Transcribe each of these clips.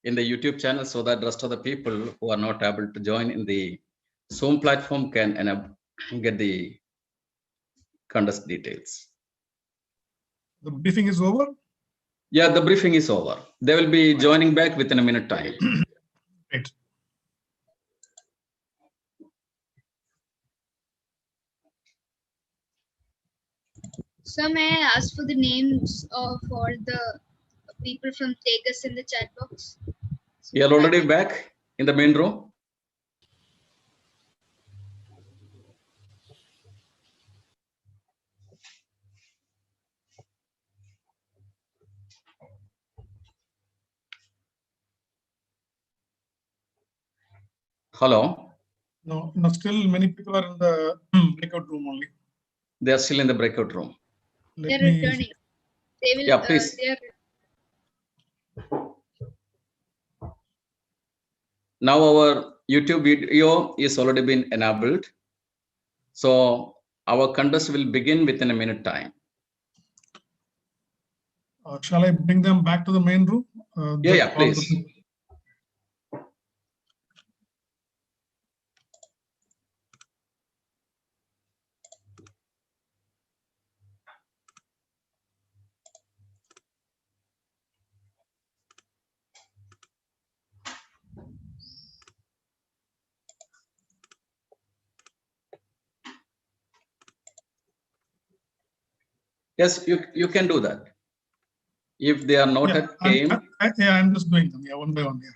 in the YouTube channel so that rest of the people who are not able to join in the Zoom platform can get the contest details. The briefing is over? Yeah, the briefing is over. They will be joining back within a minute time. Right. So may I ask for the names for the people from Tegas in the chat box? You are already back in the main room? Hello? No, still many people are in the breakout room only. They are still in the breakout room. They're returning. They will. Yeah, please. Now our YouTube video is already been enabled. So our contest will begin within a minute time. Shall I bring them back to the main room? Yeah, please. Yes, you can do that. If they are not came. I'm just doing them. Yeah, one by one. Yeah.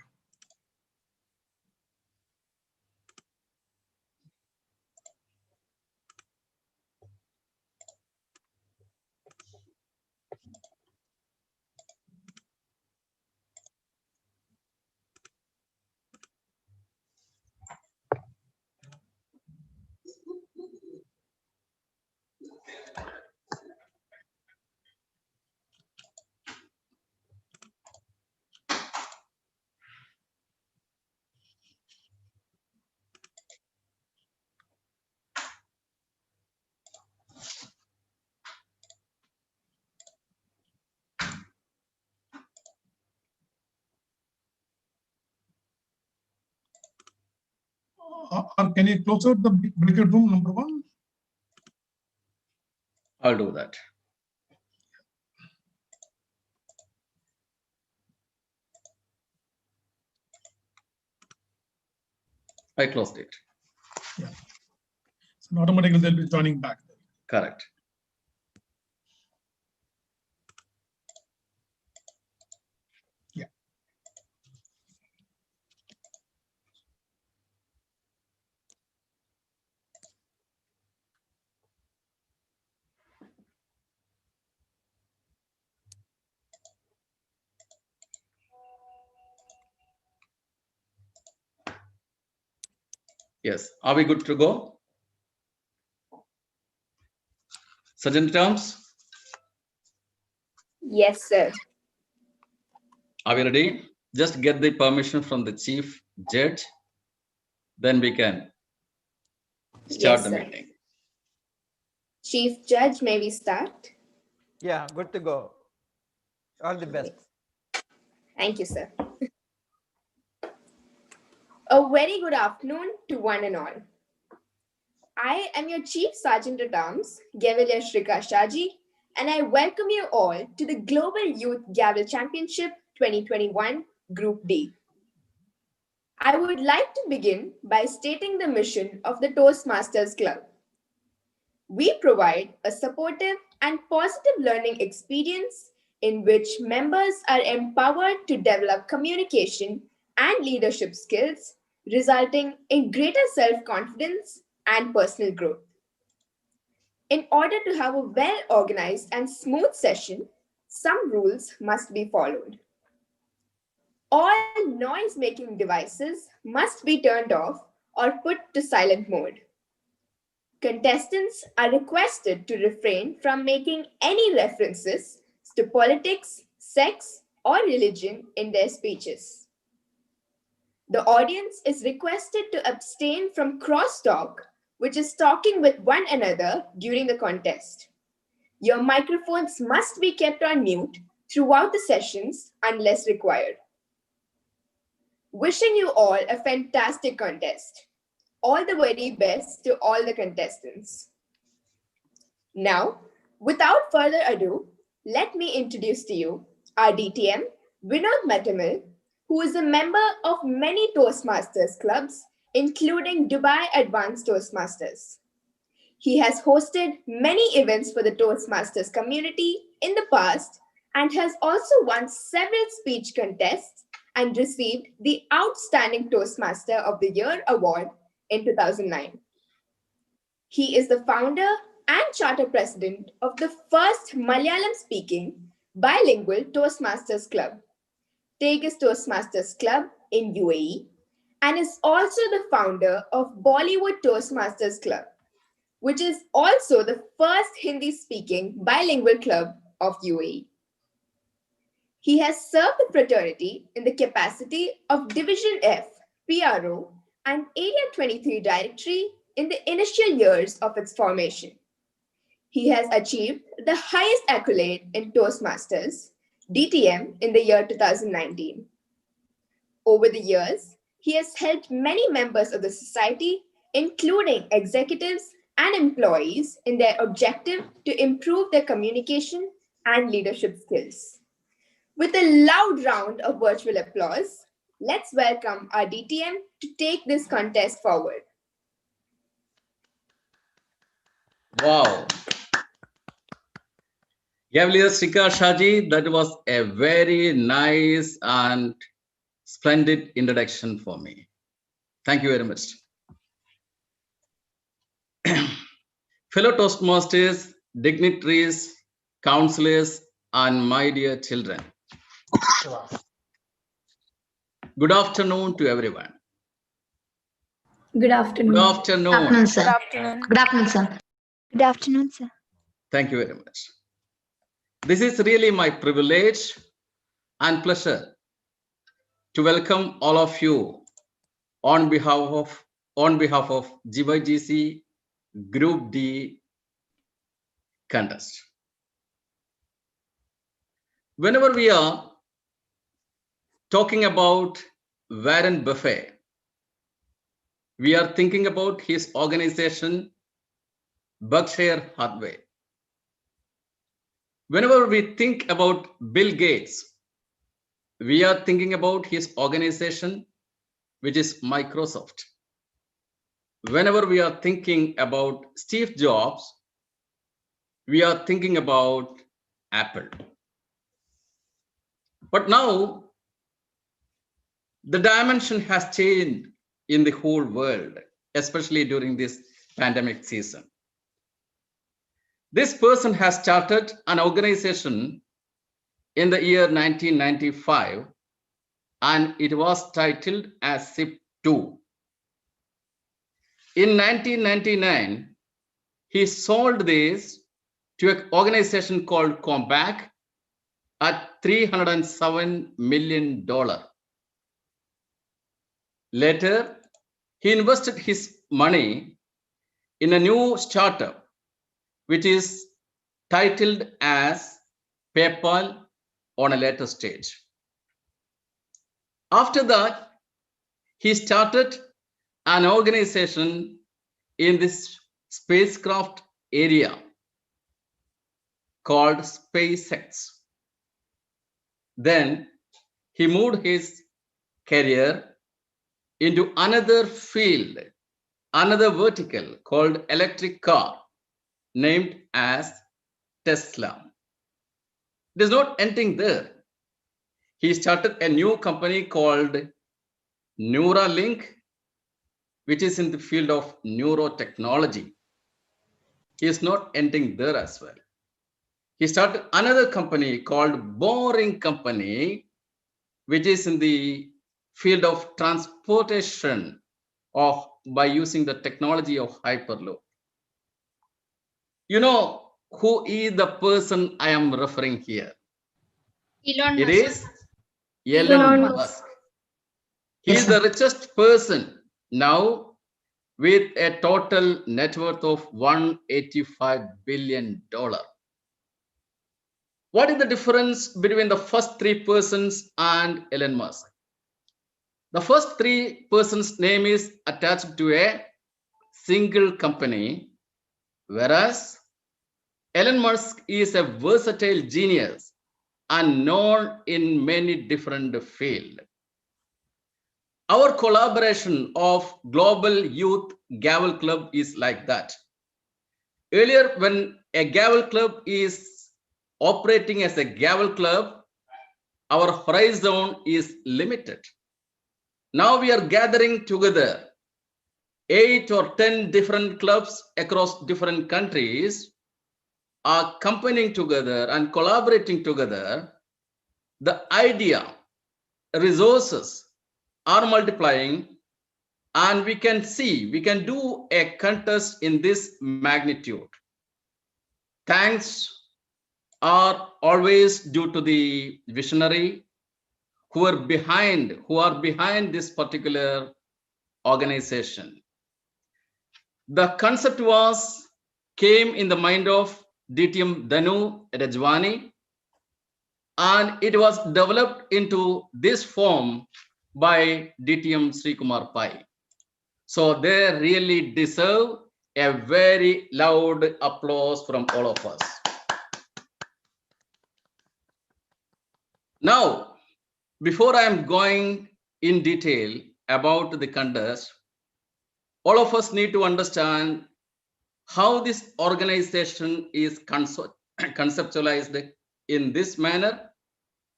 Or can you close out the breakout room number 1? I'll do that. I closed it. Yeah. So automatically they'll be joining back. Correct. Yeah. Yes. Are we good to go? Sergeant terms? Yes, sir. Are we ready? Just get the permission from the chief judge. Then we can start the meeting. Chief Judge, may we start? Yeah, good to go. All the best. Thank you, sir. A very good afternoon to one and all. I am your Chief Sergeant at Arms, Gavalier Shri, and I welcome you all to the Global Youth Gavel Championship 2021 Group D. I would like to begin by stating the mission of the Toastmasters Club. We provide a supportive and positive learning experience in which members are empowered to develop communication and leadership skills, resulting in greater self-confidence and personal growth. In order to have a well-organized and smooth session, some rules must be followed. All noise-making devices must be turned off or put to silent mode. Contestants are requested to refrain from making any references to politics, sex, or religion in their speeches. The audience is requested to abstain from crosstalk, which is talking with one another during the contest. Your microphones must be kept on mute throughout the sessions unless required. wishing you all a fantastic contest. All the very best to all the contestants. Now, without further ado, let me introduce to you our DTM, VINOD Mettammel, who is a member of many Toastmasters clubs, including Dubai Advanced Toastmasters. He has hosted many events for the Toastmasters community in the past and has also won several speech contests and received the Outstanding Toastmaster of the Year award in 2009. He is the founder and charter president of the first Malayalam-speaking bilingual Toastmasters Club, Tejas Toastmasters Club in UAE, and is also the founder of Bollywood Toastmasters Club, which is also the first Hindi-speaking bilingual club of UAE. He has served the fraternity in the capacity of Division F, PRO, and Area 23 Directory in the initial years of its formation. He has achieved the highest accolade in Toastmasters, DTM, in the year 2019. Over the years, he has helped many members of the society, including executives and employees, in their objective to improve their communication and leadership skills. With a loud round of virtual applause, let's welcome our DTM to take this contest forward. Wow. Gavalier Srika Shaji, that was a very nice and splendid introduction for me. Thank you very much. Fellow Toastmasters, dignitaries, counselors, and my dear children. Good afternoon to everyone. Good afternoon. Good afternoon. Good afternoon, sir. Good afternoon. Good afternoon, sir. Good afternoon, sir. Thank you very much. This is really my privilege and pleasure to welcome all of you on behalf of GYGC Group D contest. Whenever we are talking about Warren Buffett, we are thinking about his organization, Berkshire Hathaway. Whenever we think about Bill Gates, we are thinking about his organization, which is Microsoft. Whenever we are thinking about Steve Jobs, we are thinking about Apple. But now, the dimension has changed in the whole world, especially during this pandemic season. This person has started an organization in the year 1995, and it was titled as SIP2. In 1999, he sold this to an organization called Compaq at $307 million. Later, he invested his money in a new startup, which is titled as PayPal on a later stage. After that, he started an organization in this spacecraft area called SpaceX. Then he moved his career into another field, another vertical called electric car, named as Tesla. It is not ending there. He started a new company called Neuralink, which is in the field of neurotechnology. He is not ending there as well. He started another company called Boring Company, which is in the field of transportation by using the technology of Hyperloop. You know who is the person I am referring here? Elon It Musk. is Elon Elon Musk. He Yes, is the sir. richest person now with a total net worth of $185 billion. What is the difference between the first three persons and Elon Musk? The first three persons' name is attached to a single company, whereas Elon Musk is a versatile genius and known in many different fields. Our collaboration of Global Youth Gavel Club is like that. Earlier, when a gavel club is operating as a gavel club, our horizon is limited. Now we are gathering together 8 or 10 different clubs across different countries are combining together and collaborating together. The idea, resources are multiplying, and we can do a contest in this magnitude. Thanks are always due to the visionary who are behind this particular organization. The concept came in the mind of DTM Danu Rajwani, and it was developed into this form by DTM Shri Kumar Pai. So they really deserve a very loud applause from all of us. Now, before I am going in detail about the contest, all of us need to understand how this organization is conceptualized in this manner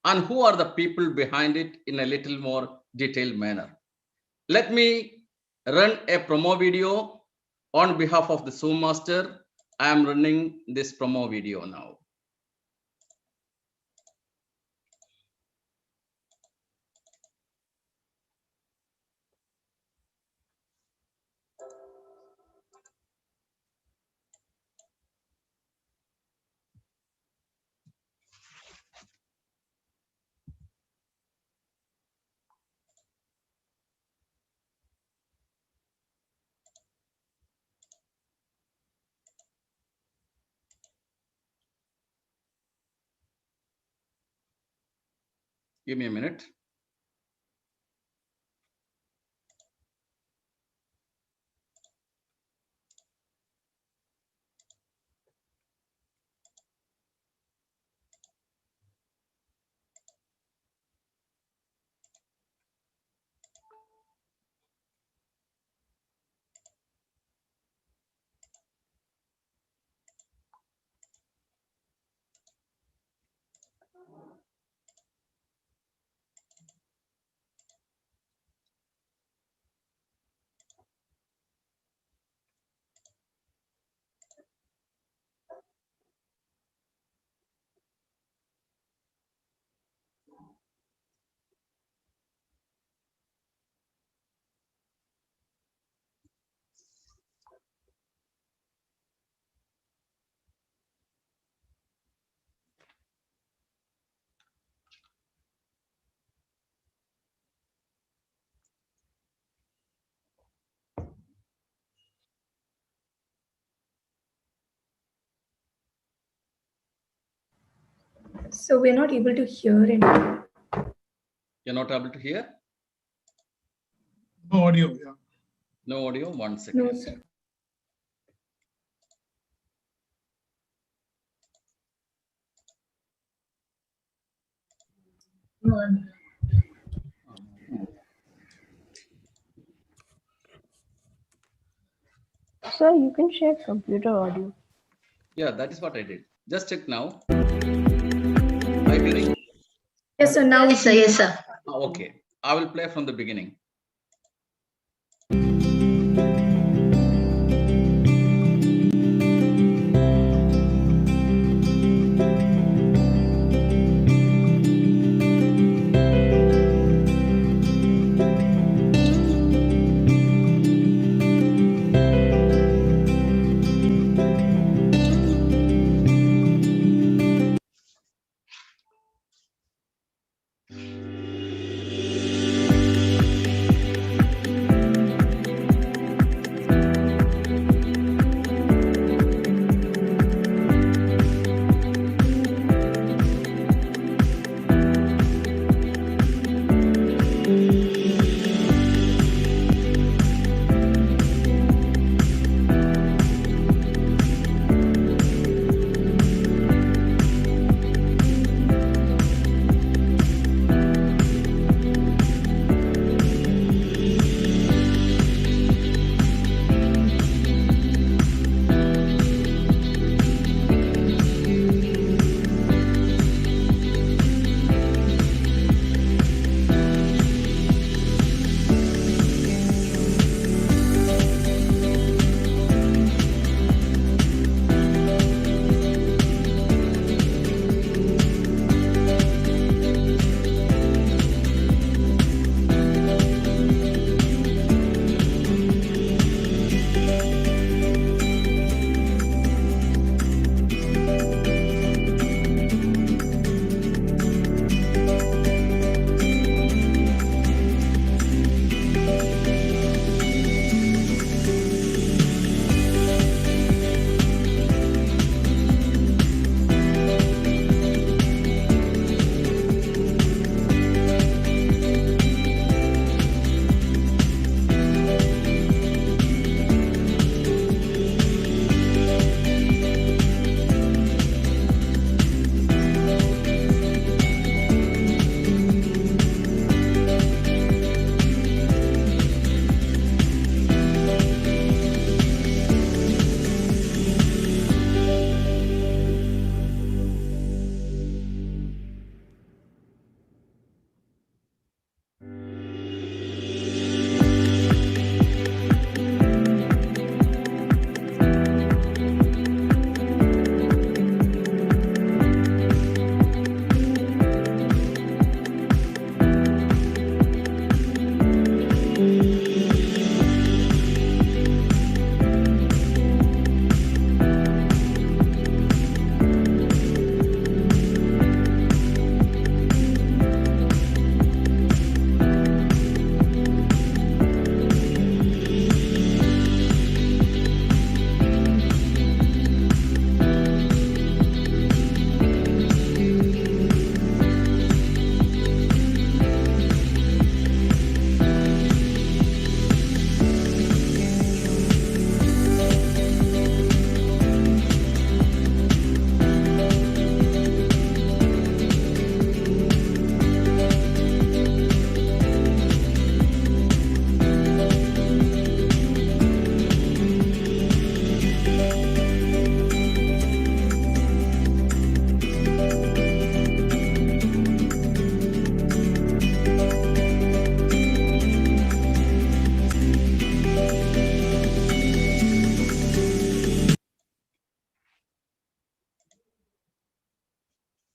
and who are the people behind it in a little more detailed manner. Let me run a promo video on behalf of the Toastmaster. I am running this promo video now. Give me a minute. So we're not able to hear anything. You're not able to hear? No audio. Yeah. No audio. 1 second. No, sir. Sir, you can share computer audio. Yeah, that is what I did. Just check now. Are you hearing? Yes, sir. Now Yes, sir. Yes, sir. Okay. I will play from the beginning.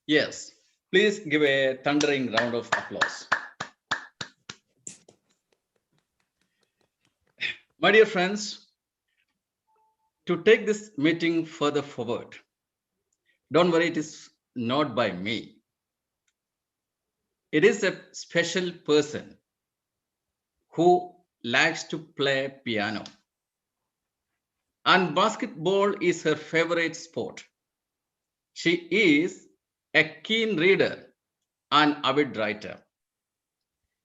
Yes, please give a thundering round of applause. My dear friends, to take this meeting further forward, don't worry, it is not by me. It is a special person who likes to play piano. And basketball is her favorite sport. She is a keen reader and avid writer.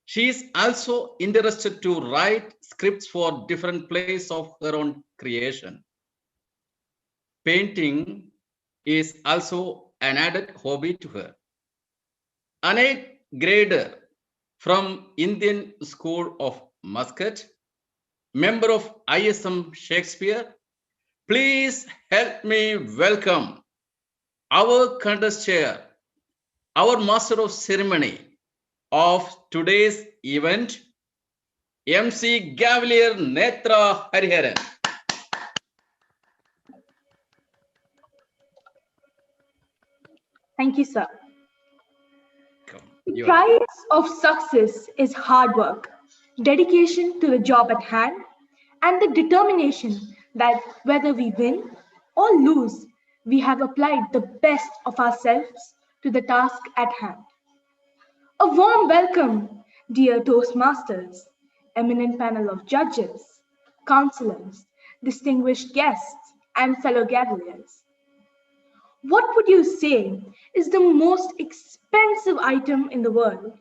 She is also interested to write scripts for different plays of her own creation. Painting is also an added hobby to her. An 8th grader from Indian School of Muscat, member of ISM Shakespeare, please help me welcome our contest chair, our master of ceremony of today's event, MC Gavalier Netra Hariharan. Thank you, sir. The You are- price of success is hard work, dedication to the job at hand, and the determination that whether we win or lose, we have applied the best of ourselves to the task at hand. A warm welcome, dear Toastmasters, eminent panel of judges, counselors, distinguished guests, and fellow Gavaliers. What would you say is the most expensive item in the world?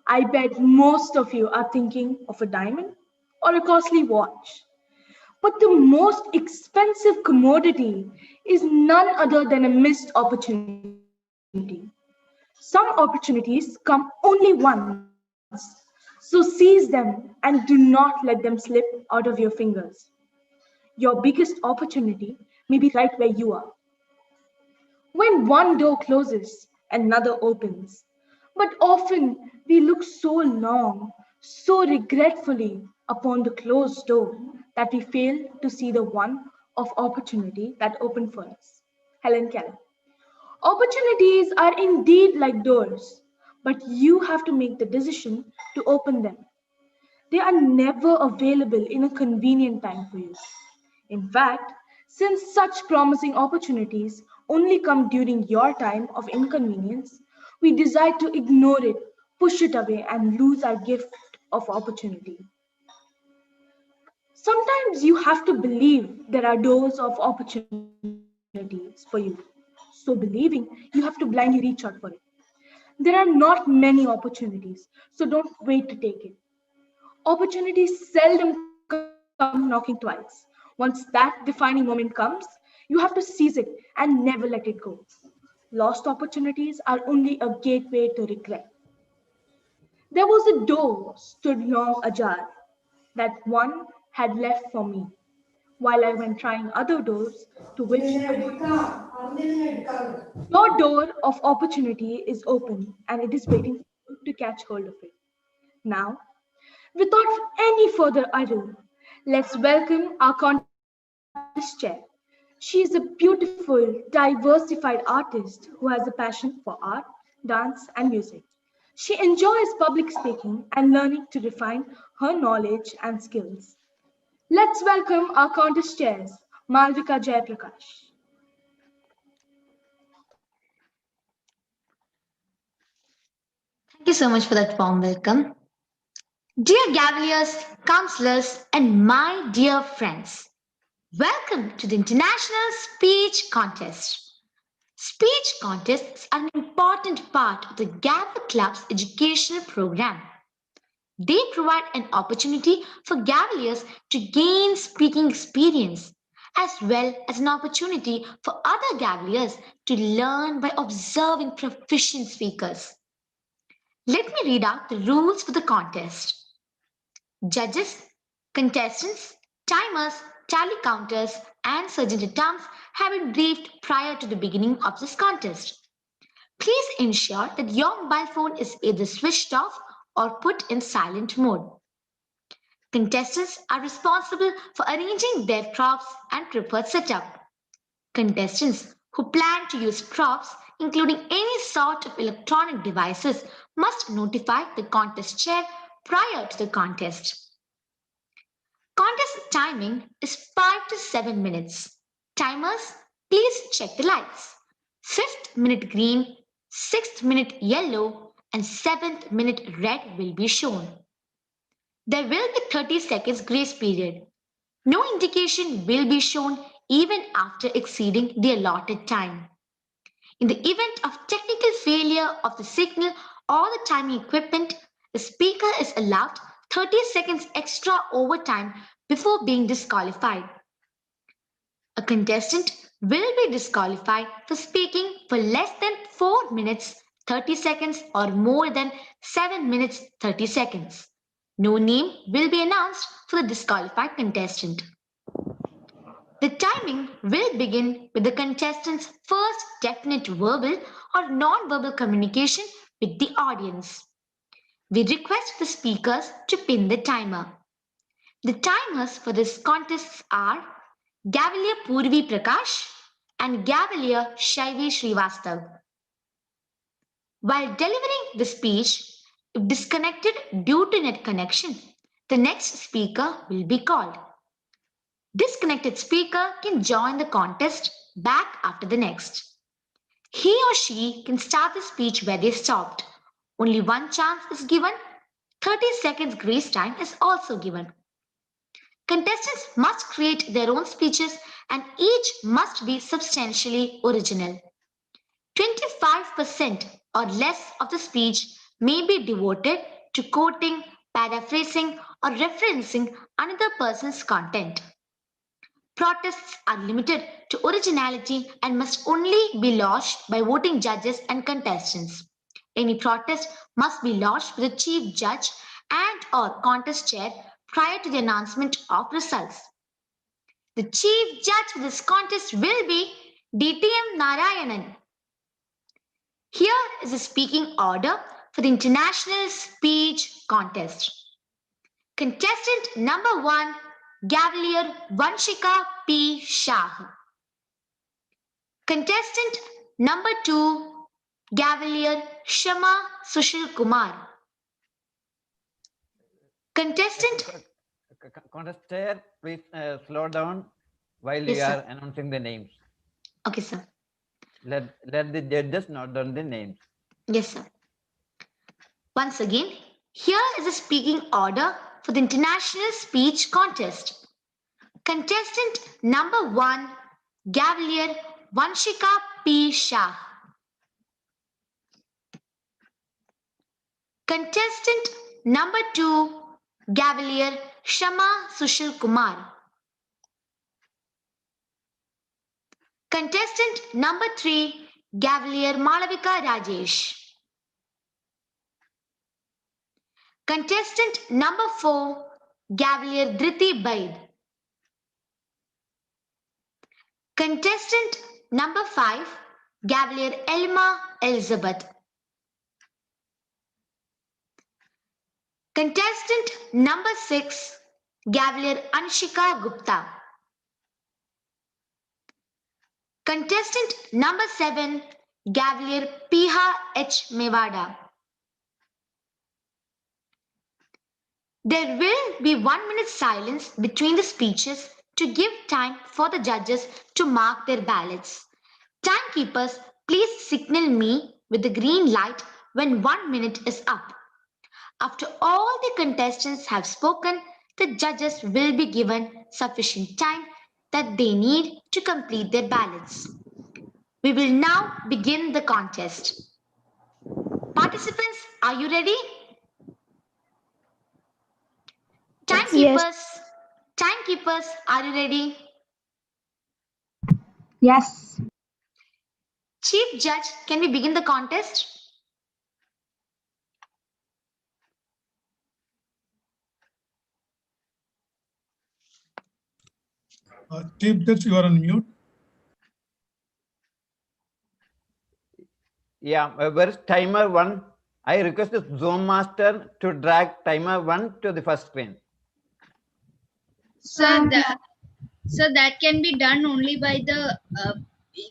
I bet most of you are thinking of a diamond or a costly watch. But the most expensive commodity is none other than a missed opportunity. Some opportunities come only once, so seize them and do not let them slip out of your fingers. Your biggest opportunity may be right where you are. When one door closes, another opens. But often we look so long, so regretfully upon the closed door that we fail to see the one of opportunity that opened for us. Helen Keller. Opportunities are indeed like doors, but you have to make the decision to open them. They are never available in a convenient time for you. In fact, since such promising opportunities only come during your time of inconvenience, we decide to ignore it, push it away, and lose our gift of opportunity. Sometimes you have to believe there are doors of opportunities for you. So, believing, you have to blindly reach out for it. There are not many opportunities, so don't wait to take it. Opportunities seldom come knocking twice. Once that defining moment comes, you have to seize it and never let it go. Lost opportunities are only a gateway to regret. There was a door stood long ajar that one had left for me, while I went trying other doors to which your door of opportunity is open and it is waiting for you to catch hold of it. Now, without any further ado, let's welcome our contest chair. She is a beautiful, diversified artist who has a passion for art, dance, and music. She enjoys public speaking and learning to refine her knowledge and skills. Let's welcome our contest chairs, Malvika Jayaprakash. Thank you so much for that warm welcome. Dear Gavaliers, counselors, and my dear friends, welcome to the International Speech Contest. Speech contests are an important part of the Gavel Club's educational program. They provide an opportunity for Gavaliers to gain speaking experience, as well as an opportunity for other Gavaliers to learn by observing proficient speakers. Let me read out the rules for the contest. Judges, contestants, timers, tally counters, and sergeant at arms have been briefed prior to the beginning of this contest. Please ensure that your mobile phone is either switched off or put in silent mode. Contestants are responsible for arranging their props and prepared setup. Contestants who plan to use props, including any sort of electronic devices, must notify the contest chair prior to the contest. Contest timing is 5 to 7 minutes. Timers, please check the lights. 5th minute green, 6th minute yellow, and 7th minute red will be shown. There will be 30 seconds grace period. No indication will be shown even after exceeding the allotted time. In the event of technical failure of the signal or the timing equipment, the speaker is allowed 30 seconds extra overtime before being disqualified. A contestant will be disqualified for speaking for less than 4 minutes 30 seconds or more than 7 minutes 30 seconds. No name will be announced for the disqualified contestant. The timing will begin with the contestant's first definite verbal or non-verbal communication with the audience. We request the speakers to pin the timer. The timers for this contest are Gavalier Purvi Prakash and Gavalier Shaivi Srivastav. While delivering the speech, if disconnected due to net connection, the next speaker will be called. Disconnected speaker can join the contest back after the next. He or she can start the speech where they stopped. Only one chance is given. 30 seconds grace time is also given. Contestants must create their own speeches and each must be substantially original. 25% or less of the speech may be devoted to quoting, paraphrasing, or referencing another person's content. Protests are limited to originality and must only be lodged by voting judges and contestants. Any protest must be lodged with the chief judge and/or contest chair prior to the announcement of results. The chief judge for this contest will be DTM Narayanan. Here is a speaking order for the International Speech Contest. Contestant number 1, Gavalier Vanshika P. Shah. Contestant number 2, Gavalier Shama Sushil Kumar. Contestant. Contestant, please slow down while Yes, you sir. are announcing the names. Okay, sir. Let the judges note down the names. Yes, sir. Once again, here is a speaking order for the International Speech Contest. Contestant number 1, Gavalier Vanshika P. Shah. Contestant number 2, Gavalier Shama Sushil Kumar. Contestant number 3, Gavalier Malavika Rajesh. Contestant number 4, Gavalier Dhriti Baid. Contestant number 5, Gavalier Elma Elizabeth. Contestant number 6, Gavalier Anshika Gupta. Contestant number 7, Gavalier Piha H. Mewada. There will be 1 minute silence between the speeches to give time for the judges to mark their ballots. Timekeepers, please signal me with the green light when 1 minute is up. After all the contestants have spoken, the judges will be given sufficient time that they need to complete their ballots. We will now begin the contest. Participants, are you ready? Timekeepers, are you ready? Yes. Chief Judge, can we begin the contest? Chief Judge, you are on mute. Yeah, where is timer 1? I request the Zoom master to drag timer 1 to the first screen. So that can be done only by the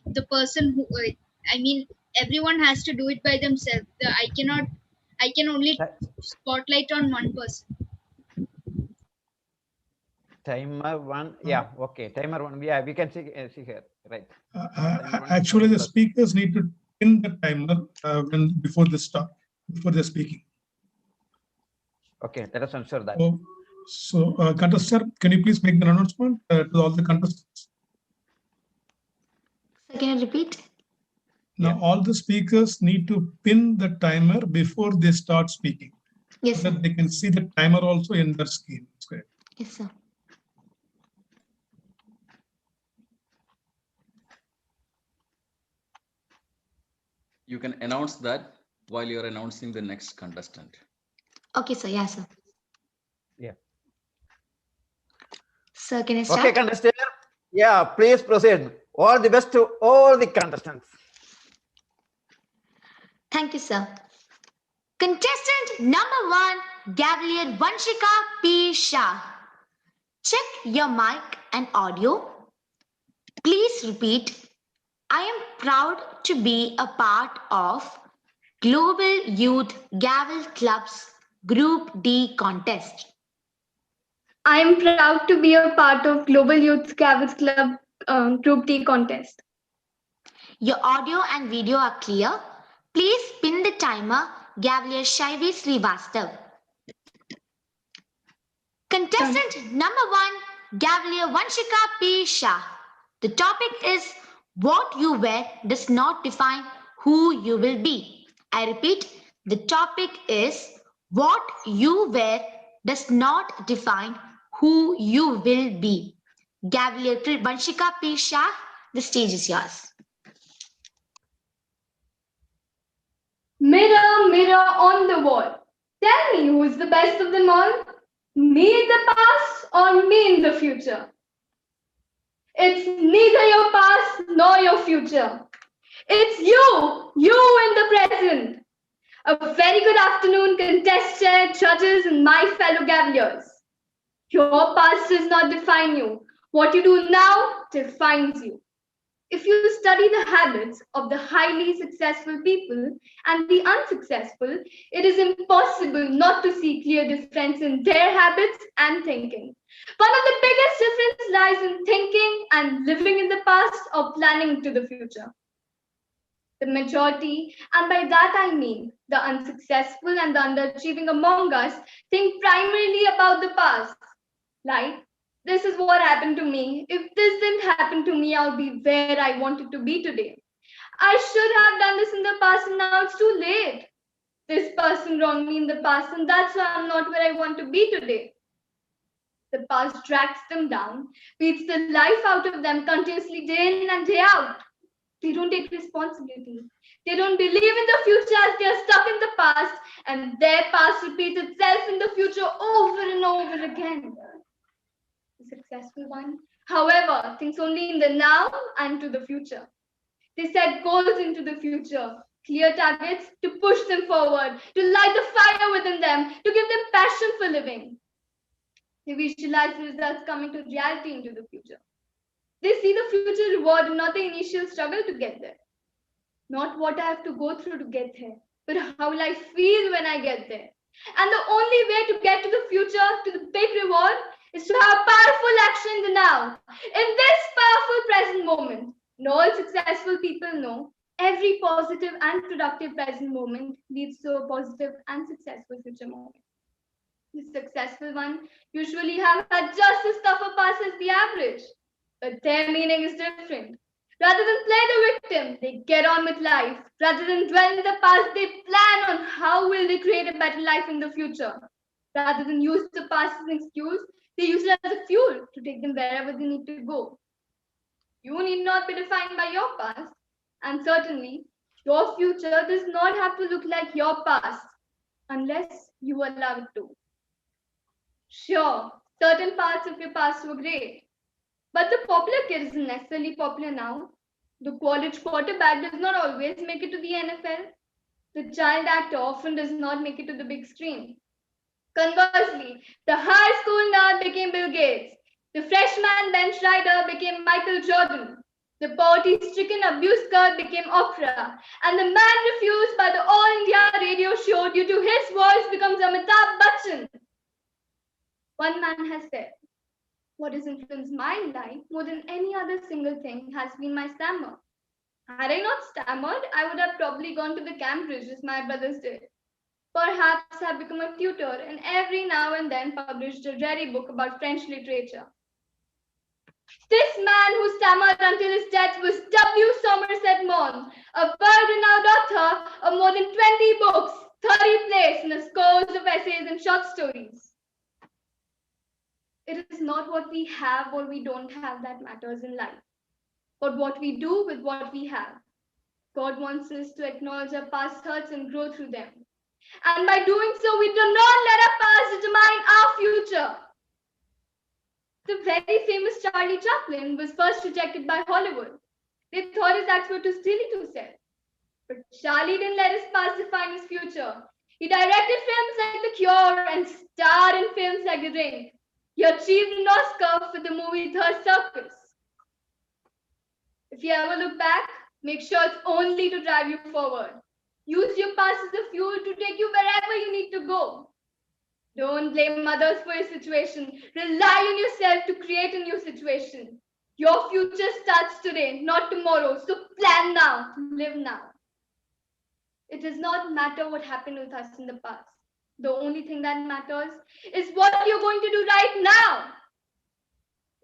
the person who, I mean, everyone has to do it by themselves. I can only spotlight on one person. Timer 1. Yeah, okay. Timer 1. Yeah, we can see here. Right. Actually, the speakers need to pin the timer before they start, before they're speaking. Okay, let us ensure that. So, contestant, can you please make the announcement to all the contestants? So can you repeat? Now, all the speakers need to pin the timer before they start speaking. Yes, So sir. that they can see the timer also in their screen. Yes, sir. You can announce that while you're announcing the next contestant. Okay, sir. Yeah, sir. Yeah. Sir, can I start? Okay, contestant. Yeah, please proceed. All the best to all the contestants. Thank you, sir. Contestant number 1, Gavalier Vanshika P. Shah. Check your mic and audio. Please repeat. I am proud to be a part of Global Youth Gavel Club's Group D contest. I am proud to be a part of Global Youth Gavel Club Group D contest. Your audio and video are clear. Please pin the timer, Gavalier Shaivi Srivastav. Contestant number 1, Gavalier Vanshika P. Shah. The topic is what you wear does not define who you will be. I repeat, the topic is what you wear does not define who you will be. Gavalier Vanshika P. Shah, the stage is yours. Mirror, mirror on the wall. Tell me who is the best of them all? Me in the past or me in the future? It's neither your past nor your future. It's you in the present. A very good afternoon, contestant, judges, and my fellow Gavaliers. Your past does not define you. What you do now defines you. If you study the habits of the highly successful people and the unsuccessful, it is impossible not to see clear difference in their habits and thinking. One of the biggest differences lies in thinking and living in the past or planning to the future. The majority, and by that I mean the unsuccessful and the underachieving among us, think primarily about the past. Like, this is what happened to me. If this didn't happen to me, I'll be where I wanted to be today. I should have done this in the past and now it's too late. This person wronged me in the past and that's why I'm not where I want to be today. The past drags them down, beats the life out of them continuously day in and day out. They don't take responsibility. They don't believe in the future as they are stuck in the past, and their past repeats itself in the future over and over again. The successful one, however, thinks only in the now and to the future. They set goals into the future, clear targets to push them forward, to light the fire within them, to give them passion for living. They visualize the results coming to reality into the future. They see the future reward and not the initial struggle to get there. Not what I have to go through to get there, but how will I feel when I get there. And the only way to get to the future, to the big reward, is to have powerful action in the now. In this powerful present moment, and all successful people know, every positive and productive present moment leads to a positive and successful future moment. The successful one usually have had just as tough a past as the average, but their meaning is different. Rather than play the victim, they get on with life. Rather than dwell in the past, they plan on how will they create a better life in the future. Rather than use the past as an excuse, they use it as a fuel to take them wherever they need to go. You need not be defined by your past, and certainly your future does not have to look like your past unless you allow it to. Sure, certain parts of your past were great, but the popular kid isn't necessarily popular now. The college quarterback does not always make it to the NFL. The child actor often does not make it to the big screen. Conversely, the high school nerd became Bill Gates. The freshman bench rider became Michael Jordan. The poverty-stricken abused girl became opera, and the man refused by the All India radio show due to his voice becomes Amitabh Bachchan. One man has said, what has influenced my life more than any other single thing has been my stammer. Had I not stammered, I would have probably gone to the Cambridge as my brothers did. Perhaps have become a tutor and every now and then published a rare book about French literature. This man who stammered until his death was W. Somerset Maugham, a world-renowned author of more than 20 books, 30 plays, and a scores of essays and short stories. It is not what we have or we don't have that matters in life, but what we do with what we have. God wants us to acknowledge our past hurts and grow through them. And by doing so, we do not let our past determine our future. The very famous Charlie Chaplin was first rejected by Hollywood. They thought his acts were too silly to sell. But Charlie didn't let his past define his future. He directed films like The Cure and starred in films like The Ring. He achieved an Oscar for the movie The Circus. If you ever look back, make sure it's only to drive you forward. Use your past as a fuel to take you wherever you need to go. Don't blame others for your situation. Rely on yourself to create a new situation. Your future starts today, not tomorrow. So plan now, live now. It does not matter what happened with us in the past. The only thing that matters is what you're going to do right now.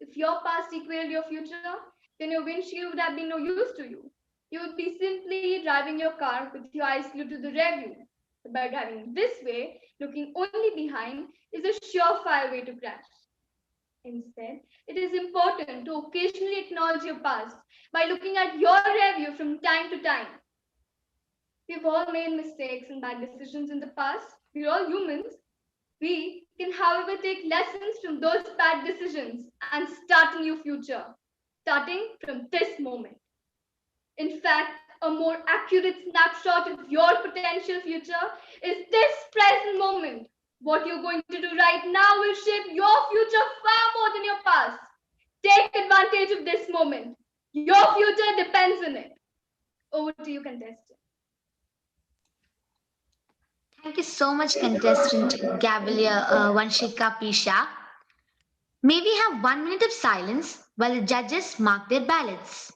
If your past equaled your future, then your windshield would have been no use to you. You would be simply driving your car with your eyes glued to the rear view. But by driving this way, looking only behind is a surefire way to crash. Instead, it is important to occasionally acknowledge your past by looking at your rear view from time to time. We've all made mistakes and bad decisions in the past. We're all humans. We can, however, take lessons from those bad decisions and start a new future, starting from this moment. In fact, a more accurate snapshot of your potential future is this present moment. What you're going to do right now will shape your future far more than your past. Take advantage of this moment. Your future depends on it. Over to you, contestant. Thank you so much, contestant Cavalier Vanshika Pisha. May we have 1 minute of silence while the judges mark their ballots.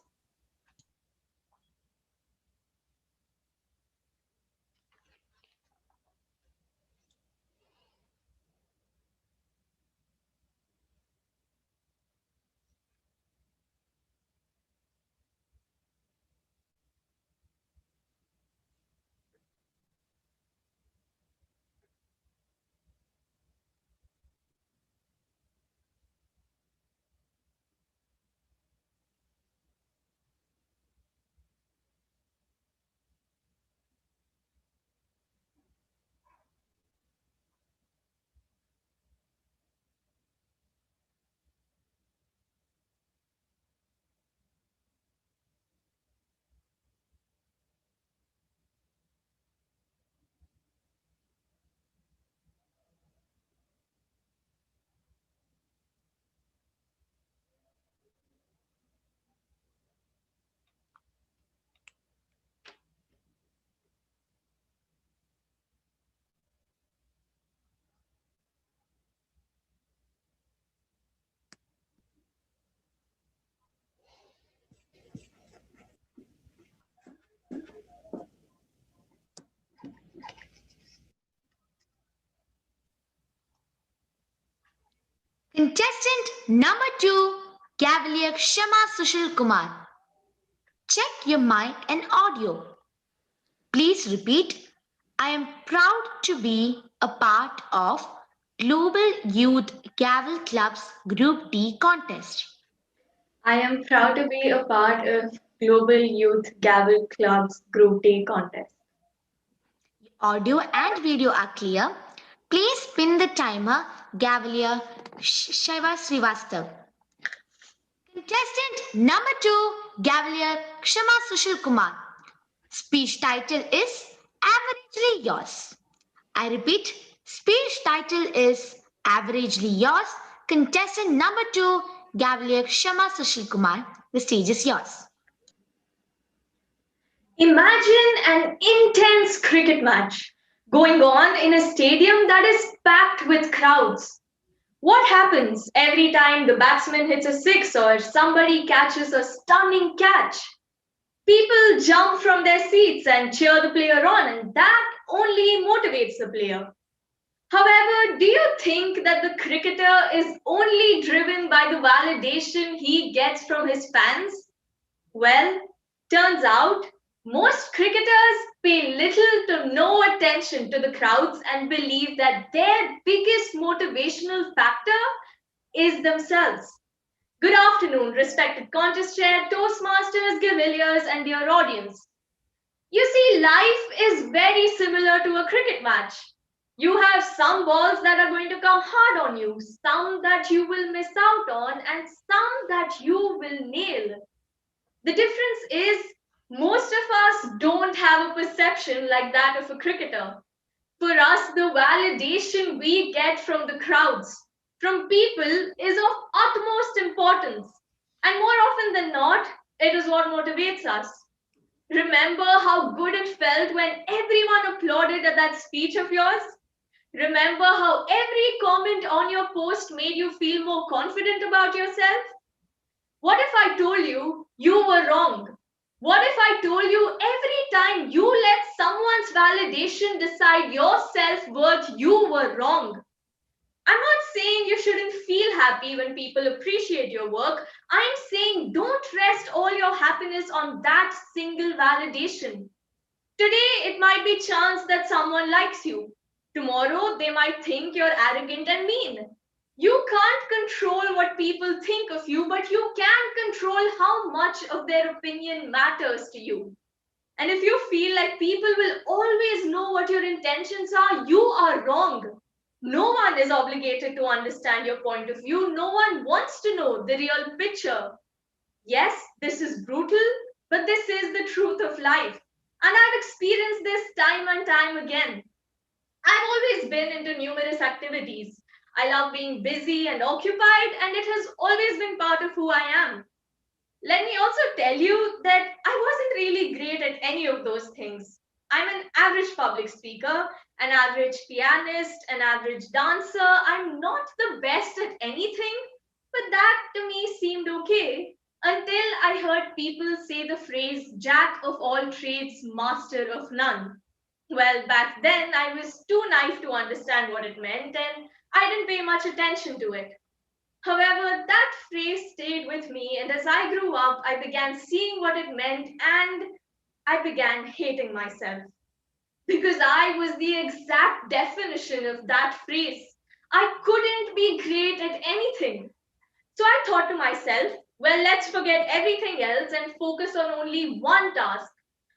Contestant number 2, Cavalier Kshama Sushil Kumar. Check your mic and audio. Please repeat. I am proud to be a part of Global Youth Gavel Club's Group D contest. I am proud to be a part of Global Youth Gavel Club's Group D contest. Audio and video are clear. Please pin the timer, Cavalier Shiva Srivastav. Contestant number 2, Cavalier Kshama Sushil Kumar. Speech title is Averagely Yours. I repeat, speech title is Averagely Yours. Contestant number 2, Cavalier Kshama Sushil Kumar. The stage is yours. Imagine an intense cricket match going on in a stadium that is packed with crowds. What happens every time the batsman hits a six or somebody catches a stunning catch? People jump from their seats and cheer the player on, and that only motivates the player. However, do you think that the cricketer is only driven by the validation he gets from his fans? Well, turns out most cricketers pay little to no attention to the crowds and believe that their biggest motivational factor is themselves. Good afternoon, respected contest chair, Toastmasters, Gaviliers, and dear audience. You see, life is very similar to a cricket match. You have some balls that are going to come hard on you, some that you will miss out on, and some that you will nail. The difference is most of us don't have a perception like that of a cricketer. For us, the validation we get from the crowds, from people, is of utmost importance. And more often than not, it is what motivates us. Remember how good it felt when everyone applauded at that speech of yours? Remember how every comment on your post made you feel more confident about yourself? What if I told you you were wrong? What if I told you every time you let someone's validation decide your self worth, you were wrong? I'm not saying you shouldn't feel happy when people appreciate your work. I'm saying don't rest all your happiness on that single validation. Today, it might be chance that someone likes you. Tomorrow, they might think you're arrogant and mean. You can't control what people think of you, but you can control how much of their opinion matters to you. And if you feel like people will always know what your intentions are, you are wrong. No one is obligated to understand your point of view. No one wants to know the real picture. Yes, this is brutal, but this is the truth of life. And I've experienced this time and time again. I've always been into numerous activities. I love being busy and occupied, and it has always been part of who I am. Let me also tell you that I wasn't really great at any of those things. I'm an average public speaker, an average pianist, an average dancer. I'm not the best at anything, but that to me seemed okay until I heard people say the phrase jack of all trades, master of none. Well, back then I was too naive to understand what it meant and I didn't pay much attention to it. However, that phrase stayed with me, and as I grew up, I began seeing what it meant and I began hating myself because I was the exact definition of that phrase. I couldn't be great at anything. So I thought to myself, well, let's forget everything else and focus on only one task.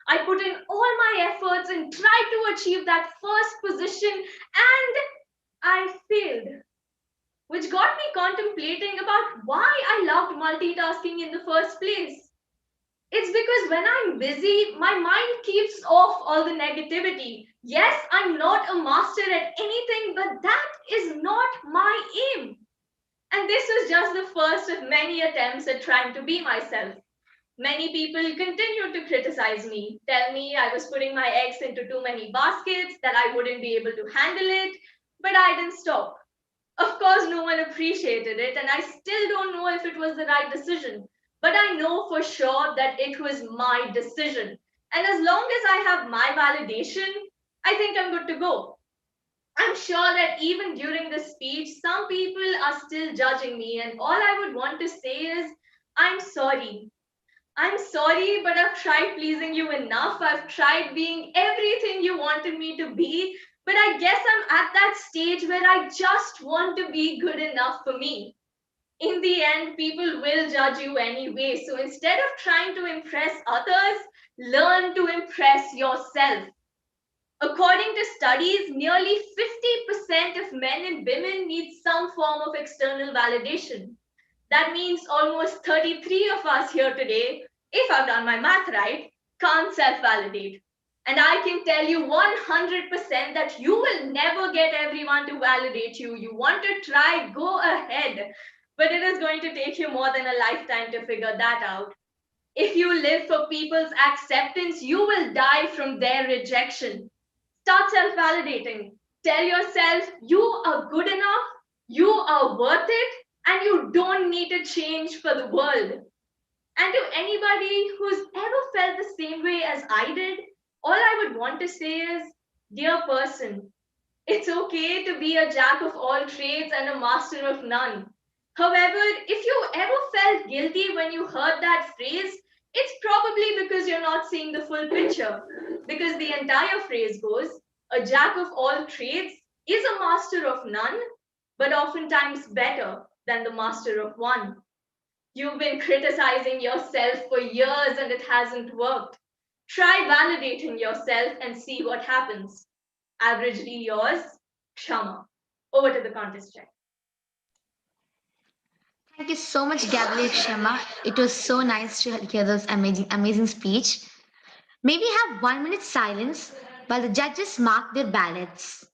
I put in all my efforts and tried to achieve that first position, and I failed, which got me contemplating about why I loved multitasking in the first place. It's because when I'm busy, my mind keeps off all the negativity. Yes, I'm not a master at anything, but that is not my aim. And this was just the first of many attempts at trying to be myself. Many people continued to criticize me, tell me I was putting my eggs into too many baskets, that I wouldn't be able to handle it, but I didn't stop. Of course, no one appreciated it, and I still don't know if it was the right decision. But I know for sure that it was my decision. And as long as I have my validation, I think I'm good to go. I'm sure that even during the speech, some people are still judging me, and all I would want to say is, I'm sorry. I'm sorry, but I've tried pleasing you enough. I've tried being everything you wanted me to be, but I guess I'm at that stage where I just want to be good enough for me. In the end, people will judge you anyway. So instead of trying to impress others, learn to impress yourself. According to studies, nearly 50% of men and women need some form of external validation. That means almost 33 of us here today, if I've done my math right, can't self-validate. And I can tell you 100% that you will never get everyone to validate you. You want to try, go ahead. But it is going to take you more than a lifetime to figure that out. If you live for people's acceptance, you will die from their rejection. Start self-validating. Tell yourself you are good enough, you are worth it, and you don't need to change for the world. And to anybody who's ever felt the same way as I did, all I would want to say is, dear person, it's okay to be a jack of all trades and a master of none. However, if you ever felt guilty when you heard that phrase, it's probably because you're not seeing the full picture. Because the entire phrase goes, a jack of all trades is a master of none, but oftentimes better than the master of one. You've been criticizing yourself for years and it hasn't worked. Try validating yourself and see what happens. Averagely yours, Shama. Over to the contest check. Thank you so much, Gabriel Shema. It was so nice to hear those amazing speech. May we have 1 minute silence while the judges mark their ballots.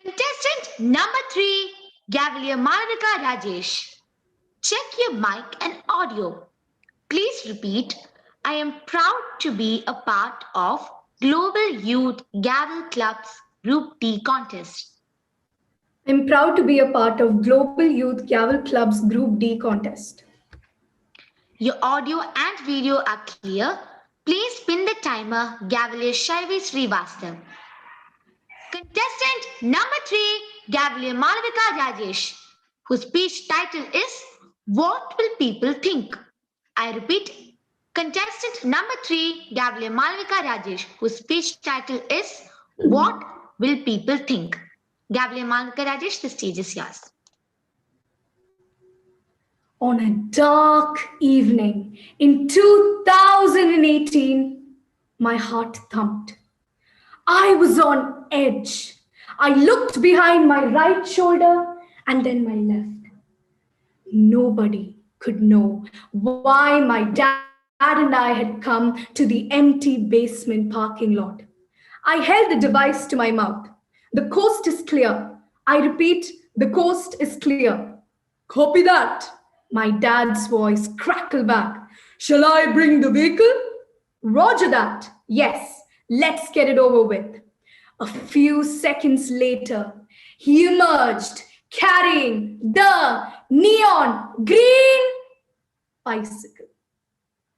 Contestant number 3, Gavalier Malavika Rajesh. Check your mic and audio. Please repeat, I am proud to be a part of Global Youth Gavel Club's Group D contest. I'm proud to be a part of Global Youth Gavel Club's Group D contest. Your audio and video are clear. Please pin the timer, Gavalier Shaivi Srivastav. Contestant number 3, Gavalier Malavika Rajesh, whose speech title is What Will People Think? I repeat, contestant number 3, Gavalier Malavika Rajesh, whose speech title is What Will People Think? Gavalier Malavika Rajesh, the stage is yours. On a dark evening in 2018, my heart thumped. I was on edge. I looked behind my right shoulder and then my left. Nobody could know why my dad and I had come to the empty basement parking lot. I held the device to my mouth. The coast is clear. I repeat, the coast is clear. Copy that. My dad's voice crackled back. Shall I bring the vehicle? Roger that. Yes, let's get it over with. A few seconds later, he emerged carrying the neon green bicycle.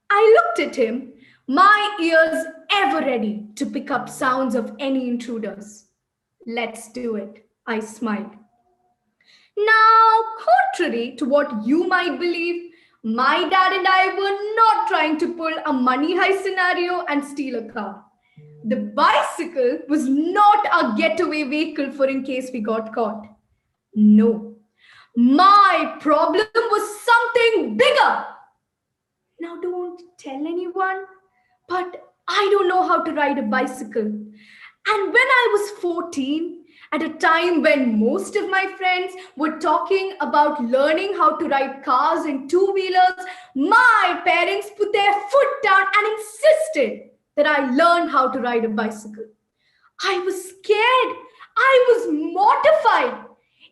I looked at him, my ears ever ready to pick up sounds of any intruders. Let's do it, I smiled. Now, contrary to what you might believe, my dad and I were not trying to pull a money heist scenario and steal a car. The bicycle was not a getaway vehicle for in case we got caught. No, my problem was something bigger. Now, don't tell anyone, but I don't know how to ride a bicycle. And when I was 14, at a time when most of my friends were talking about learning how to ride cars and two-wheelers, my parents put their foot down and insisted that I learn how to ride a bicycle. I was scared. I was mortified.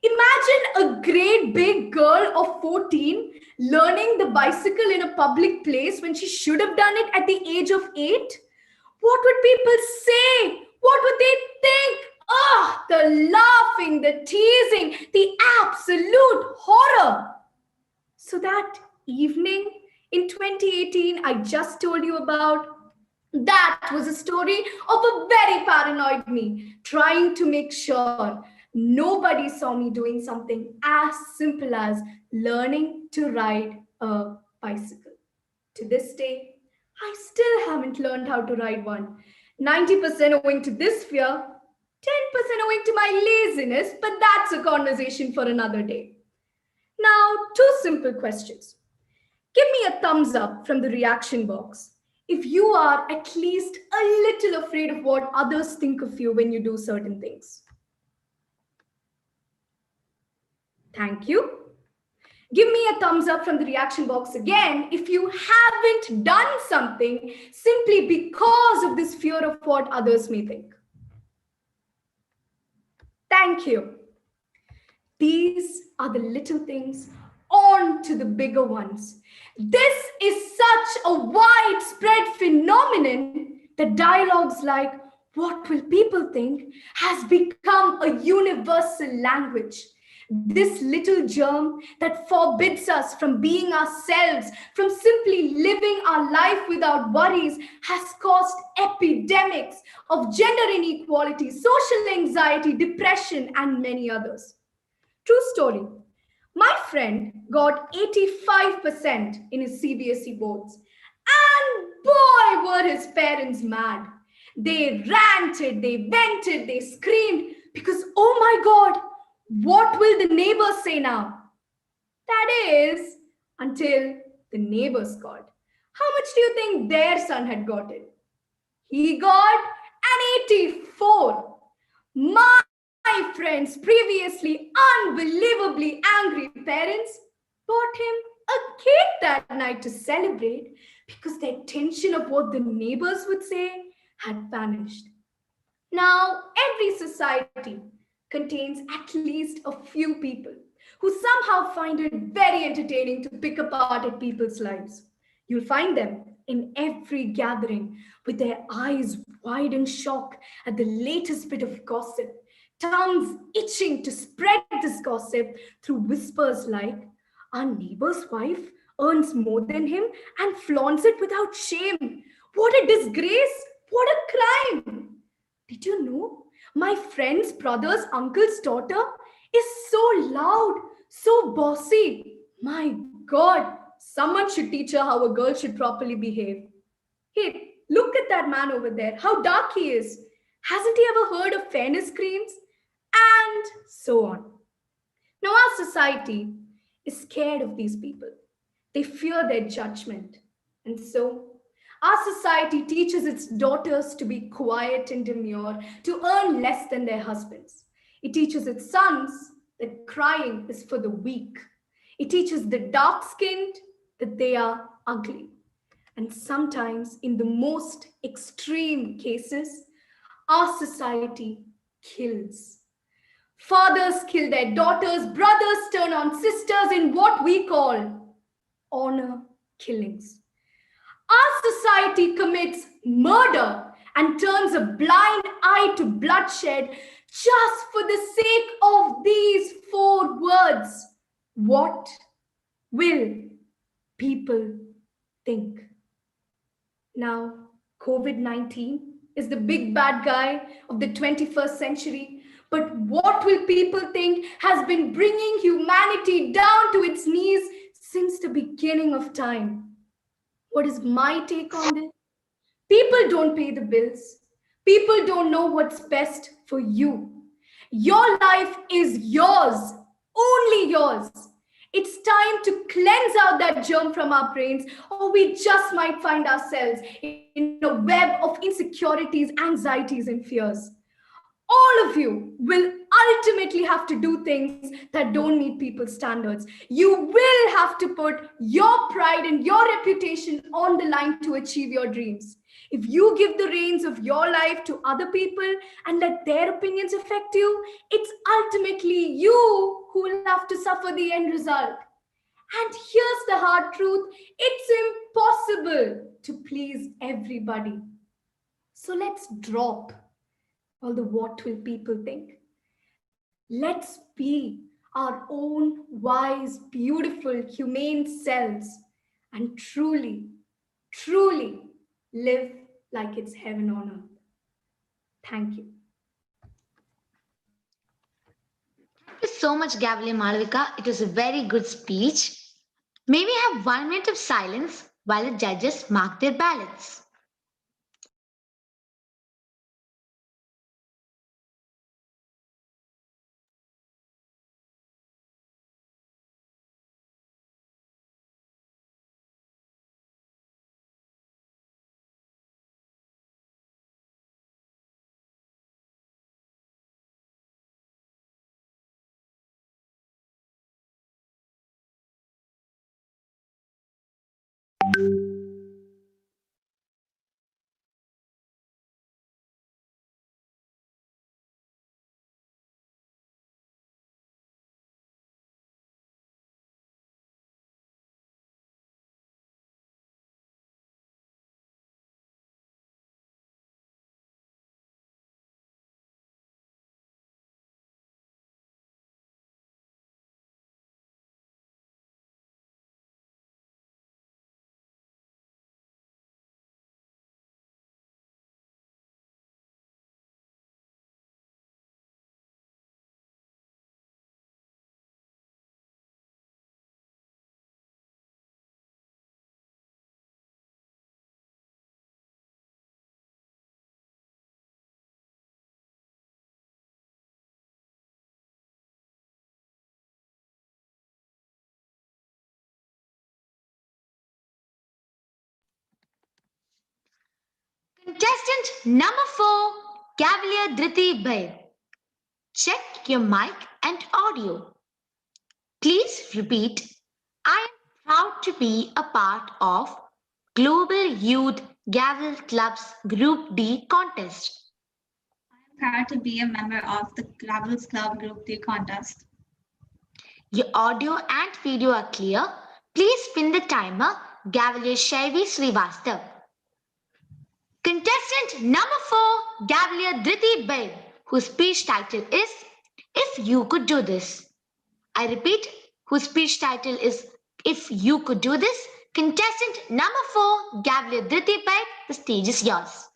Imagine a great big girl of 14 learning the bicycle in a public place when she should have done it at the age of 8. What would people say? What would they think? Ah, the laughing, the teasing, the absolute horror. So that evening in 2018, I just told you about, that was a story of a very paranoid me trying to make sure nobody saw me doing something as simple as learning to ride a bicycle. To this day, I still haven't learned how to ride one. 90% owing to this fear, 10% owing to my laziness, but that's a conversation for another day. Now, 2 simple questions. Give me a thumbs up from the reaction box if you are at least a little afraid of what others think of you when you do certain things. Thank you. Give me a thumbs up from the reaction box again if you haven't done something simply because of this fear of what others may think. Thank you. These are the little things, on to the bigger ones. This is such a widespread phenomenon that dialogues like, "What will people think?" has become a universal language. This little germ that forbids us from being ourselves, from simply living our life without worries, has caused epidemics of gender inequality, social anxiety, depression, and many others. True story. My friend got 85% in his CBSE boards, and boy, were his parents mad. They ranted, they vented, they screamed because, oh my God, what will the neighbors say now? That is, until the neighbors called. How much do you think their son had gotten? He got an 84. My friend's previously unbelievably angry parents bought him a cake that night to celebrate because their tension of what the neighbors would say had vanished. Now, every society contains at least a few people who somehow find it very entertaining to pick apart at people's lives. You'll find them in every gathering with their eyes wide in shock at the latest bit of gossip, tongues itching to spread this gossip through whispers like, "Our neighbor's wife earns more than him and flaunts it without shame. What a disgrace! What a crime! Did you know? My friend's brother's uncle's daughter is so loud, so bossy. My God, someone should teach her how a girl should properly behave. Hey, look at that man over there, how dark he is. Hasn't he ever heard of fairness creams?" And so on. Now, our society is scared of these people. They fear their judgment. And so, our society teaches its daughters to be quiet and demure, to earn less than their husbands. It teaches its sons that crying is for the weak. It teaches the dark-skinned that they are ugly. And sometimes, in the most extreme cases, our society kills. Fathers kill their daughters, brothers turn on sisters in what we call honor killings. Our society commits murder and turns a blind eye to bloodshed just for the sake of these 4 words. What will people think? Now, COVID-19 is the big bad guy of the 21st century. But what will people think has been bringing humanity down to its knees since the beginning of time. What is my take on this? People don't pay the bills. People don't know what's best for you. Your life is yours, only yours. It's time to cleanse out that germ from our brains, or we just might find ourselves in a web of insecurities, anxieties, and fears. all of you will ultimately have to do things that don't meet people's standards. You will have to put your pride and your reputation on the line to achieve your dreams. If you give the reins of your life to other people and let their opinions affect you, it's ultimately you who will have to suffer the end result. And here's the hard truth: it's impossible to please everybody. So let's drop all the what will people think. Let's be our own wise, beautiful, humane selves and truly, truly live like it's heaven on earth. Thank you. Thank you so much, Gavali Malavika. It was a very good speech. May we have 1 minute of silence while the judges mark their ballots? Contestant number 4, Cavalier Dhriti Bhair. Check your mic and audio. Please repeat, I am proud to be a part of Global Youth Gavel Club's Group D contest. I am proud to be a member of the Gravels Club Group D contest. Your audio and video are clear. Please spin the timer, Gavalier Shaivi Srivastav. Contestant number 4, Gavalier Dhriti Bhair, whose speech title is If You Could Do This. I repeat, whose speech title is If You Could Do This. Contestant number 4, Gavalier Dhriti Bhair, the stage is yours.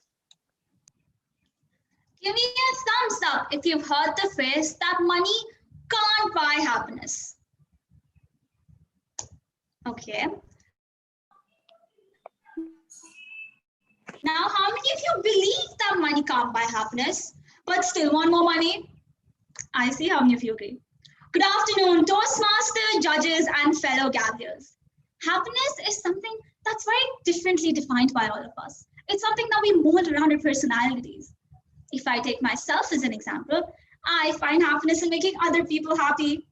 Give me a thumbs up if you've heard the phrase that money can't buy happiness. Okay. Now, how many of you believe that money can't buy happiness, but still want more money? I see how many of you agree. Good afternoon, Toastmaster, judges, and fellow gatherers. Happiness is something that's very differently defined by all of us. It's something that we mold around our personalities. If I take myself as an example, I find happiness in making other people happy.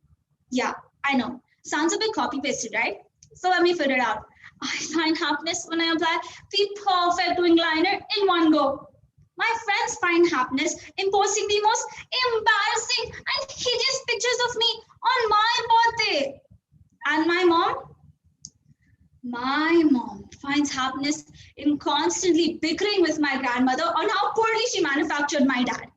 Yeah, I know. Sounds a bit copy-pasted, right? So let me figure it out. I find happiness when I apply the perfect wing liner in one go. My friends find happiness in posting the most embarrassing and hideous pictures of me on my birthday. And my mom finds happiness in constantly bickering with my grandmother on how poorly she manufactured my dad.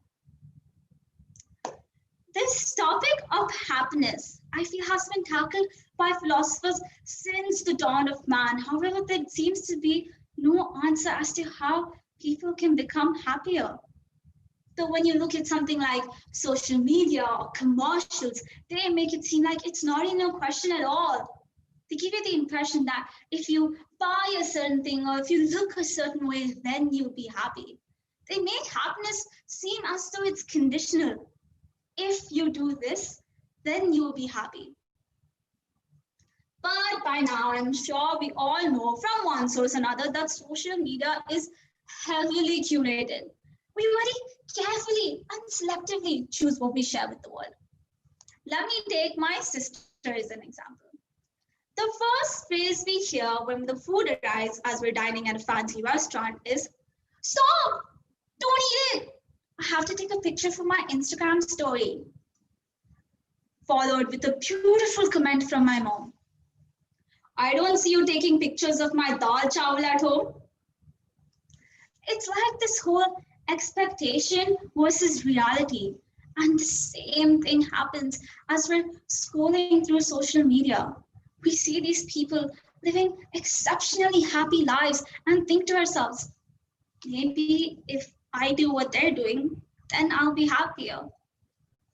This topic of happiness, I feel, has been tackled by philosophers since the dawn of man. However, there seems to be no answer as to how people can become happier. So when you look at something like social media or commercials, they make it seem like it's not even a question at all. They give you the impression that if you buy a certain thing or if you look a certain way, then you'll be happy. They make happiness seem as though it's conditional. If you do this, then you'll be happy. But by now, I'm sure we all know from one source or another that social media is heavily curated, We very carefully and selectively choose what we share with the world. Let me take my sister as an example. The first phrase we hear when the food arrives as we're dining at a fancy restaurant is, "Stop! Don't eat it! I have to take a picture for my Instagram story." Followed with a beautiful comment from my mom. "I don't see you taking pictures of my dal chawal at home." It's like this whole expectation versus reality. And the same thing happens as we're scrolling through social media. We see these people living exceptionally happy lives and think to ourselves, maybe if I do what they're doing, then I'll be happier.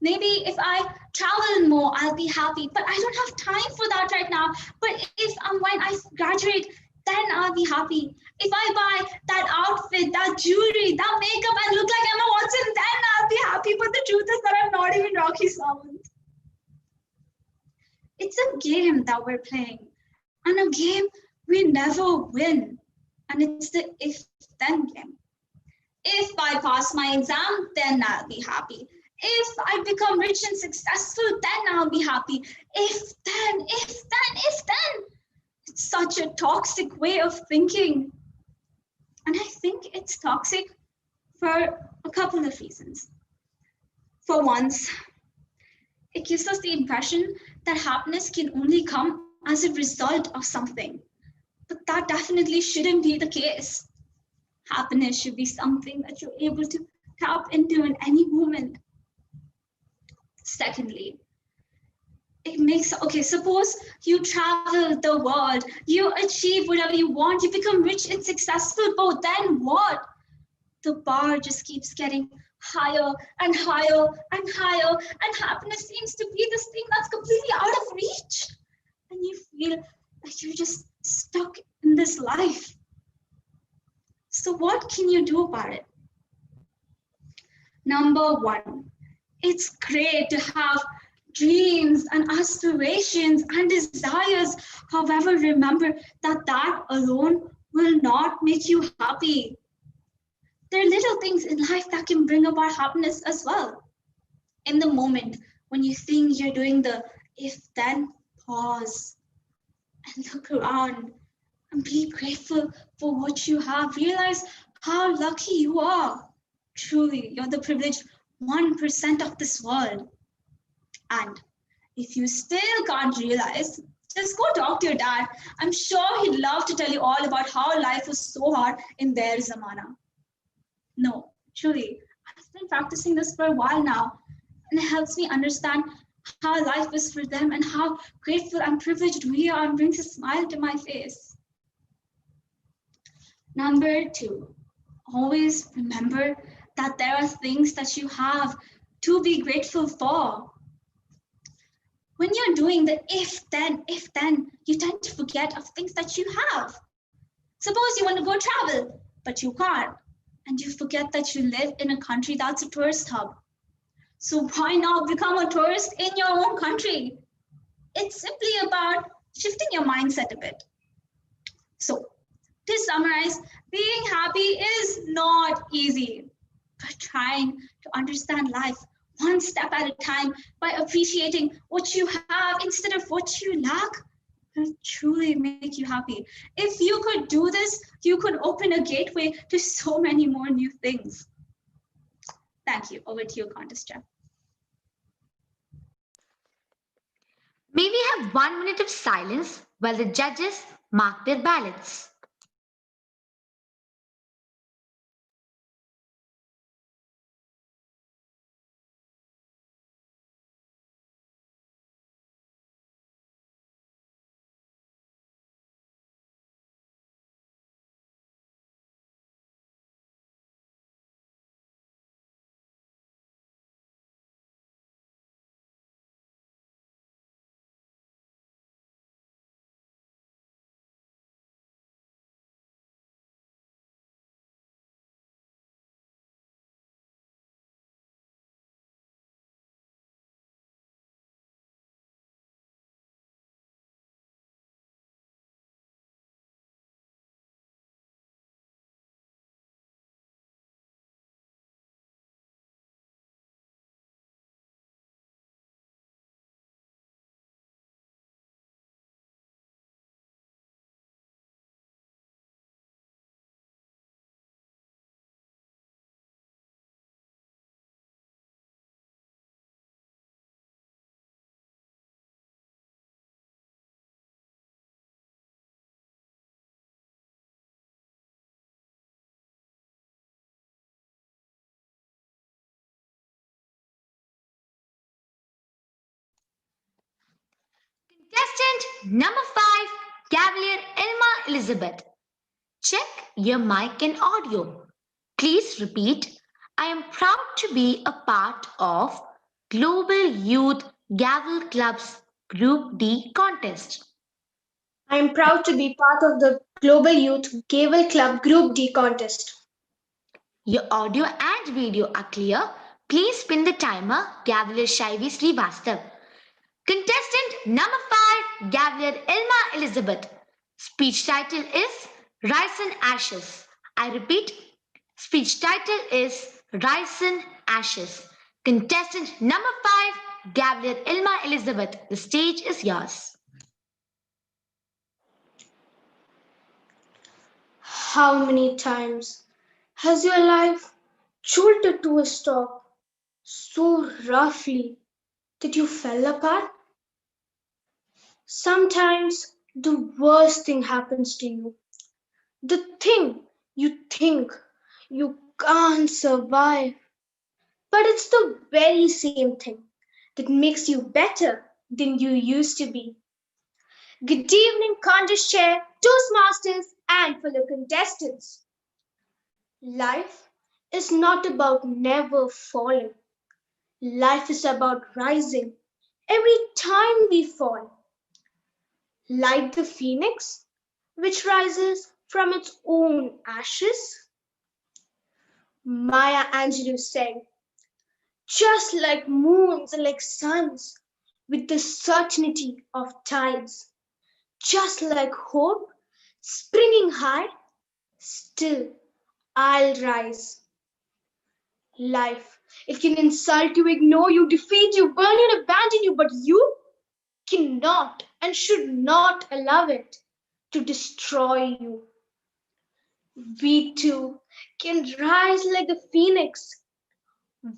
Maybe if I travel more, I'll be happy, but I don't have time for that right now. But if when I graduate, then I'll be happy. If I buy that outfit, that jewelry, that makeup, and look like Emma Watson, then I'll be happy. But the truth is that I'm not even Rocky Sawant. It's a game that we're playing, and a game we never win. And it's the if-then game. If I pass my exam, then I'll be happy. If I become rich and successful, then I'll be happy. If then. It's such a toxic way of thinking. And I think it's toxic for a couple of reasons. For once, it gives us the impression that happiness can only come as a result of something. But that definitely shouldn't be the case. Happiness should be something that you're able to tap into in any moment. Secondly, suppose you travel the world, you achieve whatever you want, you become rich and successful, but then what? The bar just keeps getting higher and higher and higher, and happiness seems to be this thing that's completely out of reach. And you feel like you're just stuck in this life. So what can you do about it? Number one, it's great to have dreams and aspirations and desires. However, remember that alone will not make you happy. There are little things in life that can bring about happiness as well. In the moment when you think you're doing the if-then, pause and look around and be grateful for what you have. Realize how lucky you are. Truly, you're the privileged 1% of this world. And if you still can't realize, just go talk to your dad. I'm sure he'd love to tell you all about how life was so hard in their zamana. No, truly, I've been practicing this for a while now, and it helps me understand how life is for them and how grateful and privileged we are, and brings a smile to my face. Number two, always remember that there are things that you have to be grateful for. When you're doing the if-then, you tend to forget of things that you have. Suppose you want to go travel, but you can't, and you forget that you live in a country that's a tourist hub. So why not become a tourist in your own country? It's simply about shifting your mindset a bit. So to summarize, being happy is not easy, but trying to understand life one step at a time by appreciating what you have instead of what you lack will truly make you happy. If you could do this, you could open a gateway to so many more new things. Thank you. Over to you, Contest Chair. May we have 1 minute of silence while the judges mark their ballots. Contestant number 5, Cavalier Elma Elizabeth. Check your mic and audio. Please repeat. I am proud to be a part of Global Youth Gavel Club's Group D contest. I am proud to be part of the Global Youth Gavel Club Group D contest. Your audio and video are clear. Please spin the timer, Cavalier Shaivi Srivastav. Contestant number 5, Cavalier Elma Elizabeth. Speech title is Rice and Ashes. I repeat, speech title is Rice and Ashes. Contestant number 5, Cavalier Elma Elizabeth. The stage is yours. How many times has your life jolted to a stop so roughly that you fell apart? Sometimes the worst thing happens to you. The thing you think you can't survive. But it's the very same thing that makes you better than you used to be. Good evening, contest chair, Toastmasters, and fellow contestants. Life is not about never falling. Life is about rising every time we fall. Like the phoenix, which rises from its own ashes. Maya Angelou sang, just like moons and like suns, with the certainty of tides, just like hope springing high, still I'll rise. Life, it can insult you, ignore you, defeat you, burn you, and abandon you, but you cannot and should not allow it to destroy you. We too can rise like the phoenix.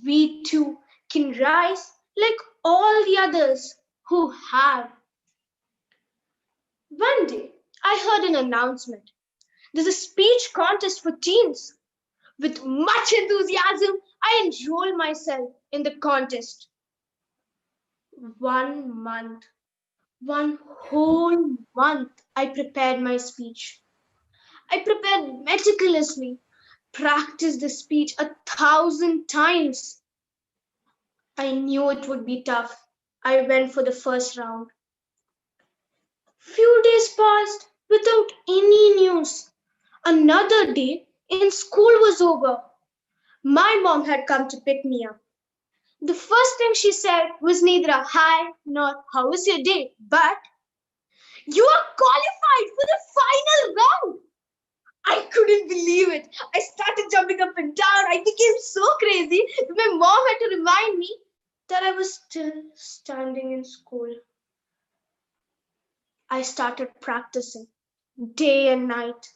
We too can rise like all the others who have. One day, I heard an announcement. There's a speech contest for teens. With much enthusiasm, I enrolled myself in the contest. 1 month, one whole month, I prepared my speech. I prepared meticulously, practiced the speech 1,000 times. I knew it would be tough. I went for the first round. Few days passed without any news. Another day in school was over. My mom had come to pick me up. The first thing she said was neither a hi nor how was your day, but you are qualified for the final round. I couldn't believe it. I started jumping up and down. I became so crazy that my mom had to remind me that I was still standing in school. I started practicing day and night.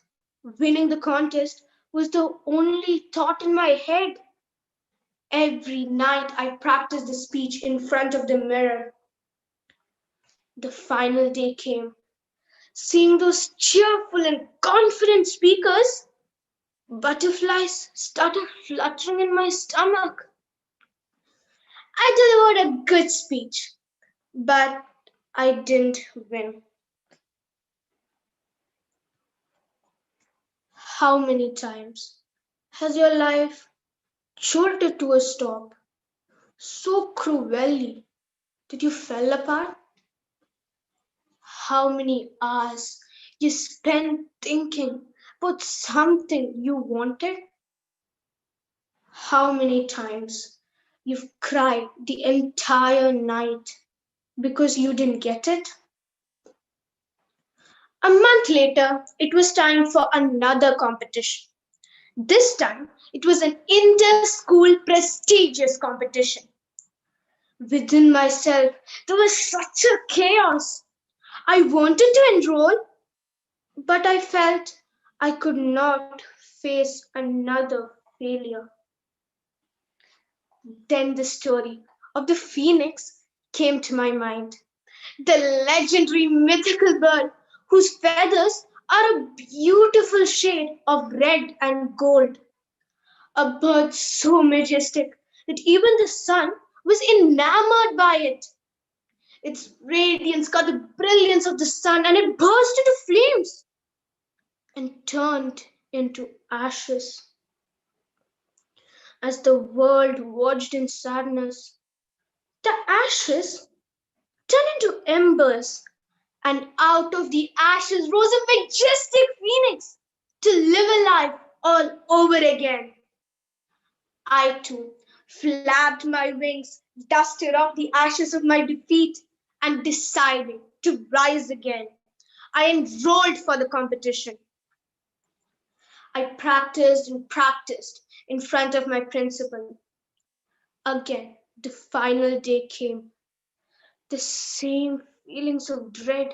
Winning the contest was the only thought in my head. Every night I practiced the speech in front of the mirror. The final day came. Seeing those cheerful and confident speakers, butterflies started fluttering in my stomach. I delivered a good speech, but I didn't win. How many times has your life jolted to a stop so cruelly that you fell apart? How many hours you spent thinking about something you wanted? How many times you've cried the entire night because you didn't get it? A month later, it was time for another competition. This time, it was an inter-school prestigious competition. Within myself, there was such a chaos. I wanted to enroll, but I felt I could not face another failure. Then the story of the phoenix came to my mind. The legendary mythical bird whose feathers are a beautiful shade of red and gold. A bird so majestic that even the sun was enamored by it. Its radiance caught the brilliance of the sun and it burst into flames and turned into ashes. As the world watched in sadness, the ashes turned into embers, and out of the ashes rose a majestic phoenix to live a life all over again. I too flapped my wings, dusted off the ashes of my defeat, and decided to rise again. I enrolled for the competition. I practiced and practiced in front of my principal. Again, the final day came. The same feelings of dread,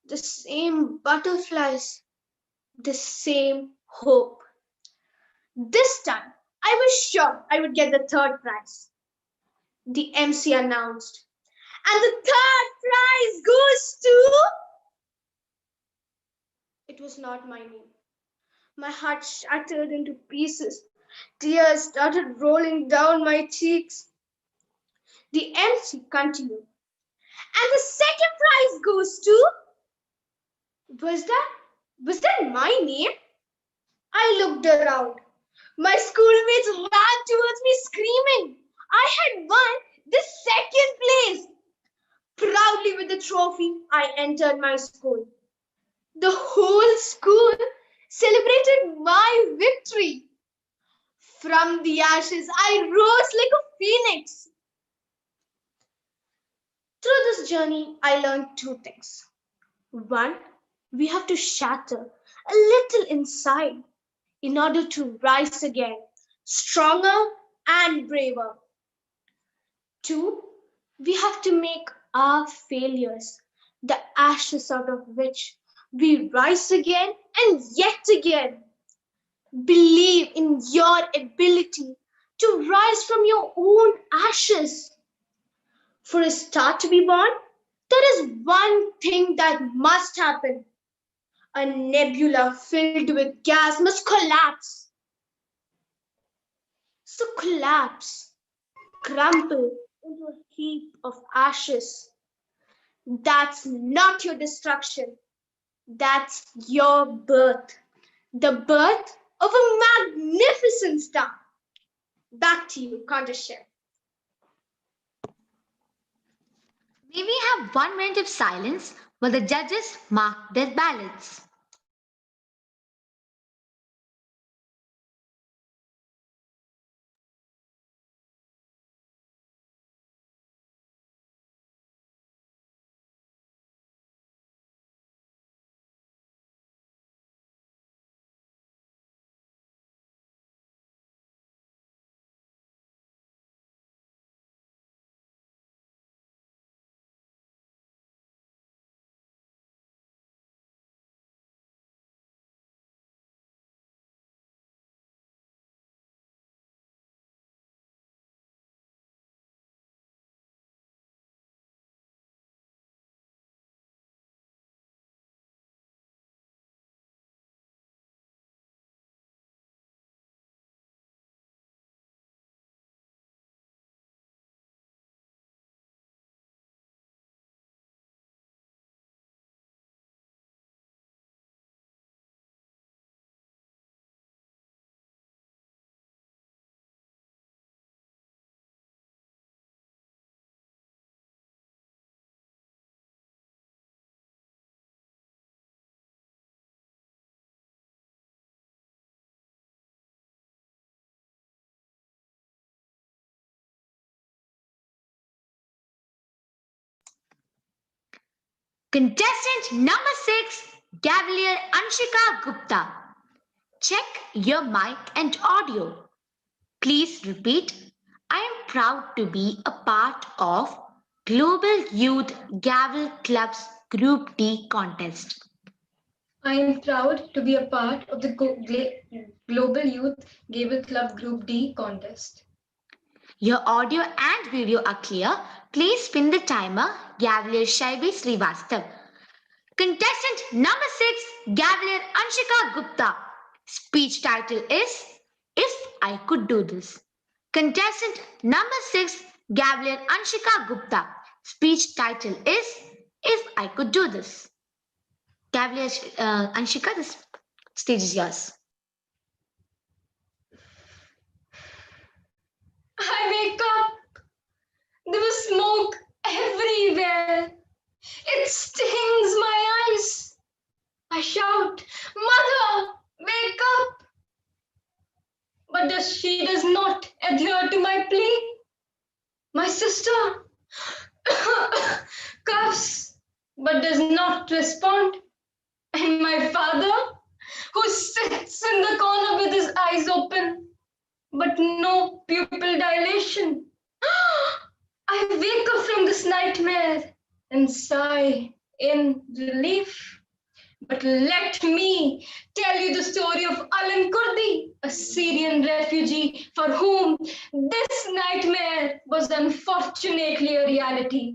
the same butterflies, the same hope. This time, I was sure I would get the third prize. The MC announced, and the third prize goes to... It was not my name. My heart shattered into pieces. Tears started rolling down my cheeks. The MC continued, and the second prize goes to... Was that my name? I looked around. My schoolmates ran towards me screaming. I had won the second place. Proudly with the trophy, I entered my school. The whole school celebrated my victory. From the ashes, I rose like a phoenix. Through this journey, I learned two things. One, we have to shatter a little inside in order to rise again, stronger and braver. Two, we have to make our failures the ashes out of which we rise again and yet again. Believe in your ability to rise from your own ashes. For a star to be born, there is one thing that must happen. A nebula filled with gas must collapse. So collapse, crumple into a heap of ashes. That's not your destruction. That's your birth. The birth of a magnificent star. Back to you, Contest Chef. May we have 1 minute of silence while the judges mark their ballots? Contestant number 6, Cavalier Anshika Gupta. Check your mic and audio. Please repeat. I am proud to be a part of Global Youth Gavel Club's Group D contest. I am proud to be a part of the Global Youth Gavel Club Group D contest. Your audio and video are clear. Please spin the timer. Cavalier Shaibi Srivastav. Contestant number 6, Cavalier Anshika Gupta. Speech title is If I Could Do This. Contestant number 6, Cavalier Anshika Gupta. speech title is If I Could Do This. Cavalier Anshika, the stage is yours. I wake up. There was smoke everywhere. It stings my eyes. I shout, Mother, wake up! But she does not adhere to my plea. My sister coughs, but does not respond. And my father, who sits in the corner with his eyes open, but no pupil dilation. I wake up from this nightmare and sigh in relief. But let me tell you the story of Alan Kurdi, a Syrian refugee for whom this nightmare was unfortunately a reality.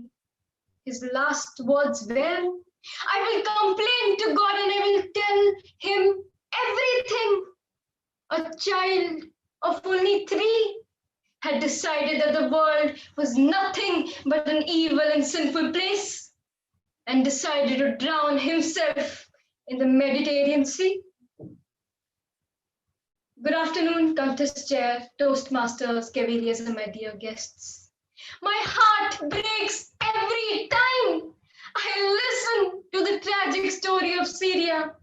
His last words were, I will complain to God and I will tell him everything. A child of only 3 had decided that the world was nothing but an evil and sinful place and decided to drown himself in the Mediterranean Sea. Good afternoon, Contest Chair, Toastmasters, Cavaliers, and my dear guests. My heart breaks every time I listen to the tragic story of Syria.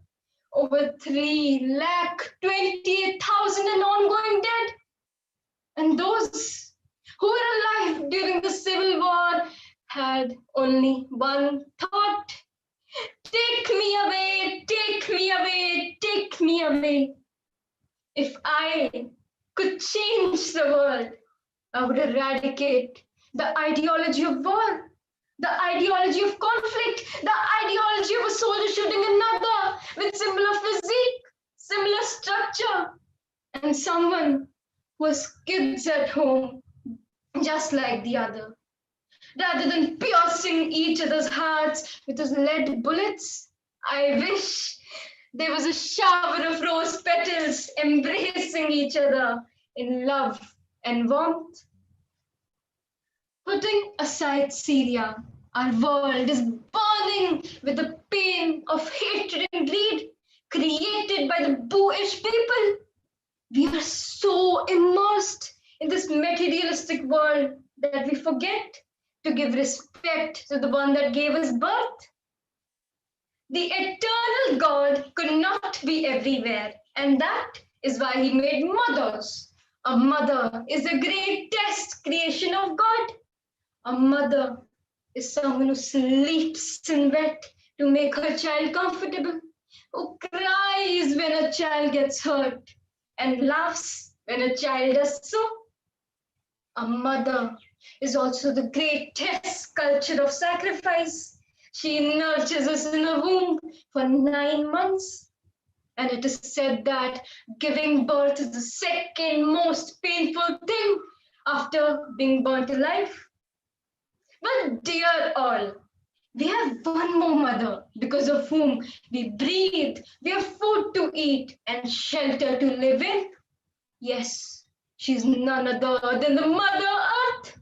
Over 328,000 and ongoing dead. And those who were alive during the Civil War had only one thought. Take me away, take me away, take me away. If I could change the world, I would eradicate the ideology of war, the ideology of conflict, the ideology of a soldier shooting another with similar physique, similar structure, and someone who has kids at home just like the other. Rather than piercing each other's hearts with those lead bullets, I wish there was a shower of rose petals embracing each other in love and warmth. Putting aside Syria, our world is burning with the pain of hatred and greed created by the Booish people. We are so immersed in this materialistic world that we forget to give respect to the one that gave us birth. The eternal God could not be everywhere, and that is why he made mothers. A mother is a greatest creation of God. A mother is someone who sleeps in bed to make her child comfortable, who cries when a child gets hurt, and laughs when a child does so. A mother is also the greatest culture of sacrifice. She nurtures us in a womb for 9 months. And it is said that giving birth is the second most painful thing after being burnt alive. But dear all, we have one more mother because of whom we breathe, we have food to eat and shelter to live in. Yes, she's none other than the Mother Earth.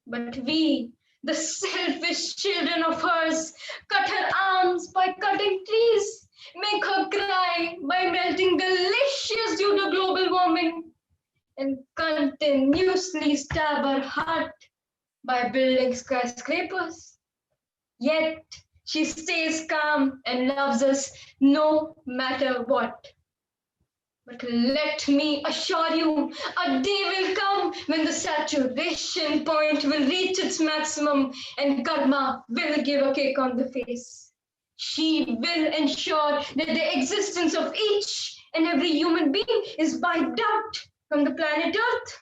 But we, the selfish children of hers, cut her arms by cutting trees, make her cry by melting glaciers due to global warming, and continuously stab her heart by building skyscrapers. Yet she stays calm and loves us no matter what. But let me assure you, a day will come when the saturation point will reach its maximum and karma will give a kick on the face. She will ensure that the existence of each and every human being is wiped out from the planet Earth.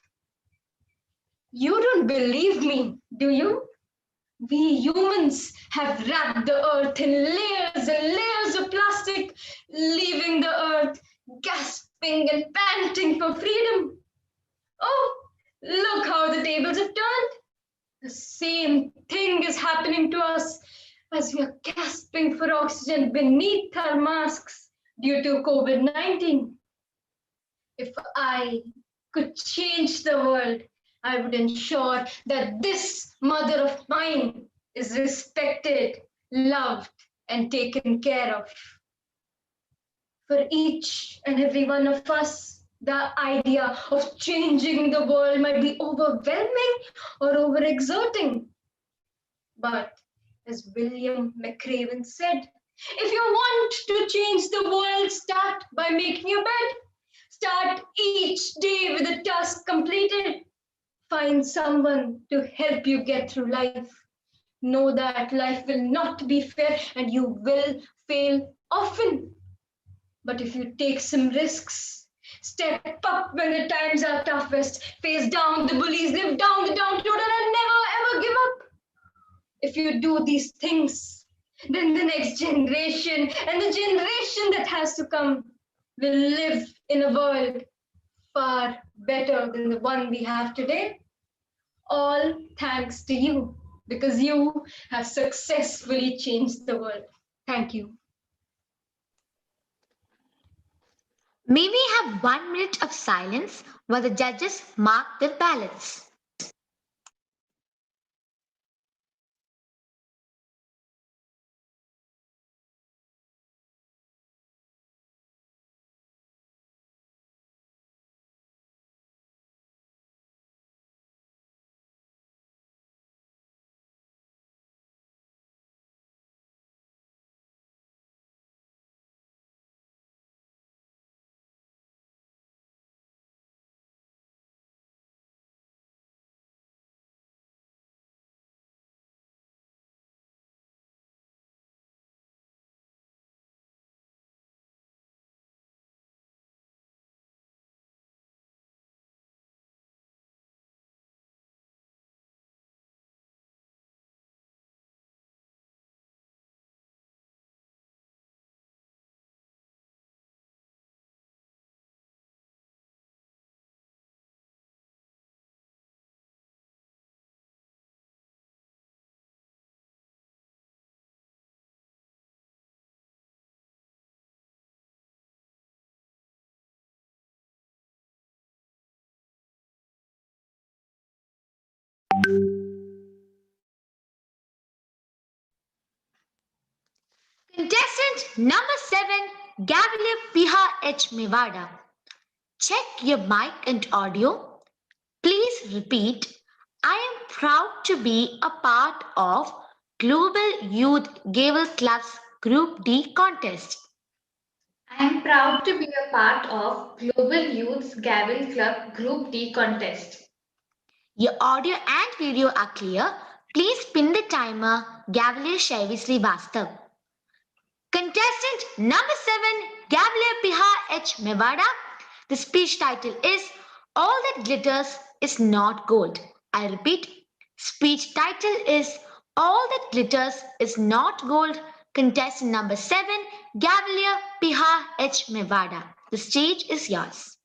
You don't believe me, do you? We humans have wrapped the earth in layers and layers of plastic, leaving the earth gasping and panting for freedom. Oh, look how the tables have turned. The same thing is happening to us as we are gasping for oxygen beneath our masks due to COVID-19. If I could change the world, I would ensure that this mother of mine is respected, loved, and taken care of. For each and every one of us, the idea of changing the world might be overwhelming or overexerting. But as William McRaven said, if you want to change the world, start by making your bed. Start each day with a task completed. Find someone to help you get through life. Know that life will not be fair and you will fail often. But if you take some risks, step up when the times are toughest, face down the bullies, live down the downtrodden, and never ever give up. If you do these things, then the next generation and the generation that has to come will live in a world far better than the one we have today. All thanks to you, because you have successfully changed the world. Thank you. May we have 1 minute of silence while the judges mark their ballots. Contestant number 7, Gavilier Piha H. Mevada. Check your mic and audio. Please repeat. I am proud to be a part of Global Youth Gavel Club's Group D contest. I am proud to be a part of Global Youth's Gavel Club Group D contest. Your audio and video are clear. Please pin the timer Gavilier Shaivi Srivastav. Contestant number 7, Gavilier Piha H. Mevada. The speech title is All That Glitters Is Not Gold. I repeat, speech title is All That Glitters Is Not Gold. Contestant number 7, Gavilier Piha H. Mevada. The stage is yours.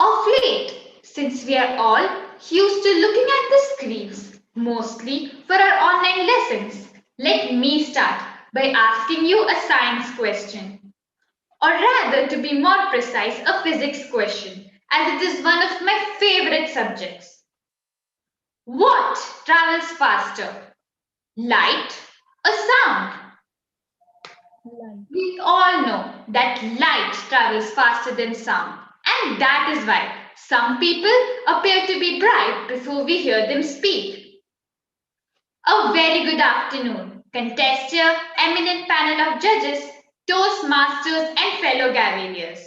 Of late, since we are all used to looking at the screens, mostly for our online lessons, let me start by asking you a science question. Or rather, to be more precise, a physics question, as it is one of my favorite subjects. What travels faster, light or sound? We all know that light travels faster than sound, and that is why some people appear to be bright before we hear them speak. A very good afternoon, contestant, eminent panel of judges, Toastmasters, and fellow Gaveliers.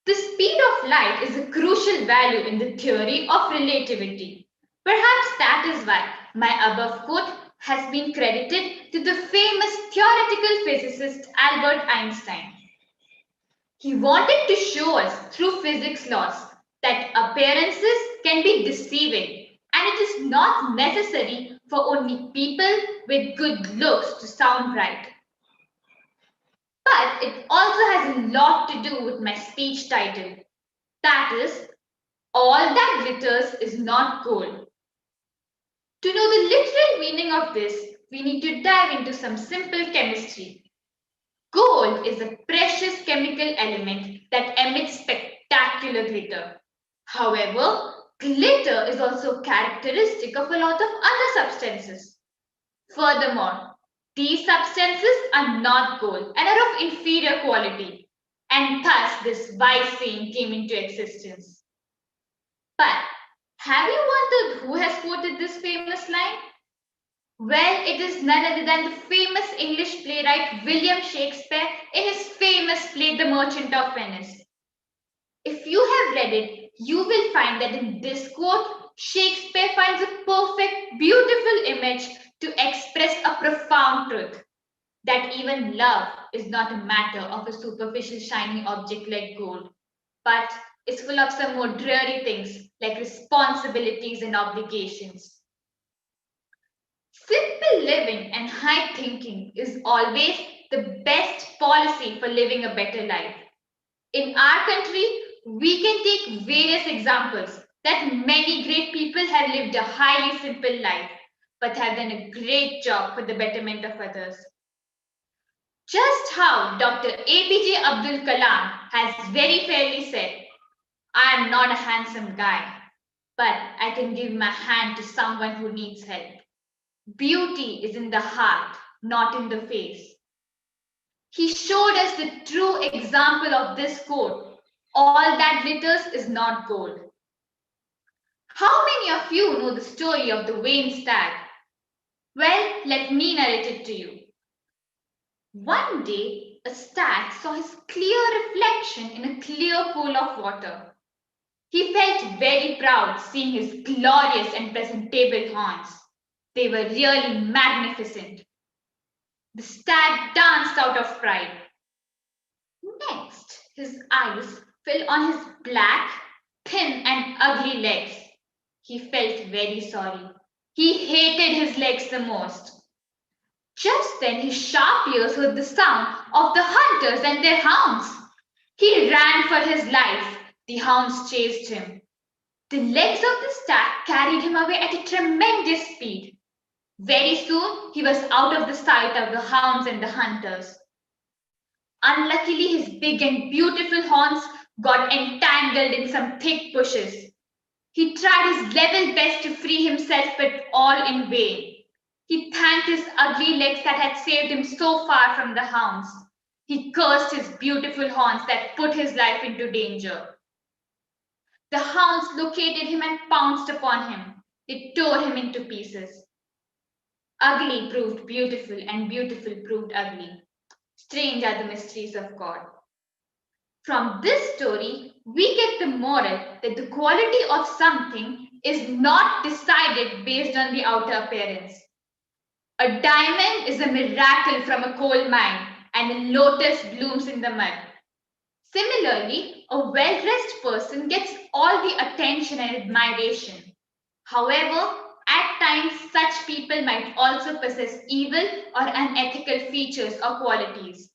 The speed of light is a crucial value in the theory of relativity. Perhaps that is why my above quote has been credited to the famous theoretical physicist Albert Einstein. He wanted to show us through physics laws that appearances can be deceiving, and it is not necessary for only people with good looks to sound right. But it also has a lot to do with my speech title. That is, All That Glitters Is Not Gold. To know the literal meaning of this, we need to dive into some simple chemistry. Gold is a precious chemical element that emits spectacular spectacular glitter. However, glitter is also characteristic of a lot of other substances. Furthermore, these substances are not gold and are of inferior quality, and thus this wise saying came into existence. But have you wondered who has quoted this famous line? Well, it is none other than the famous English playwright William Shakespeare in his famous play The Merchant of Venice. If you have read it, you will find that in this quote, Shakespeare finds a perfect, beautiful image to express a profound truth, that even love is not a matter of a superficial shiny object like gold, but is full of some more dreary things like responsibilities and obligations. Simple living and high thinking is always the best policy for living a better life. In our country, we can take various examples that many great people have lived a highly simple life, but have done a great job for the betterment of others. Just how Dr. APJ Abdul Kalam has very fairly said, I am not a handsome guy, but I can give my hand to someone who needs help. Beauty is in the heart, not in the face. He showed us the true example of this quote, all that glitters is not gold. How many of you know the story of the vain stag? Well, let me narrate it to you. One day, a stag saw his clear reflection in a clear pool of water. He felt very proud seeing his glorious and presentable horns. They were really magnificent. The stag danced out of pride. Next, his eyes fell on his black, thin, and ugly legs. He felt very sorry. He hated his legs the most. Just then, his sharp ears heard the sound of the hunters and their hounds. He ran for his life. The hounds chased him. The legs of the stag carried him away at a tremendous speed. Very soon, he was out of the sight of the hounds and the hunters. Unluckily, his big and beautiful horns got entangled in some thick bushes. He tried his level best to free himself, but all in vain. He thanked his ugly legs that had saved him so far from the hounds. He cursed his beautiful horns that put his life into danger. The hounds located him and pounced upon him. They tore him into pieces. Ugly proved beautiful and beautiful proved ugly. Strange are the mysteries of God. From this story, we get the moral that the quality of something is not decided based on the outer appearance. A diamond is a miracle from a coal mine, and a lotus blooms in the mud. Similarly, a well-dressed person gets all the attention and admiration. However, at times such people might also possess evil or unethical features or qualities.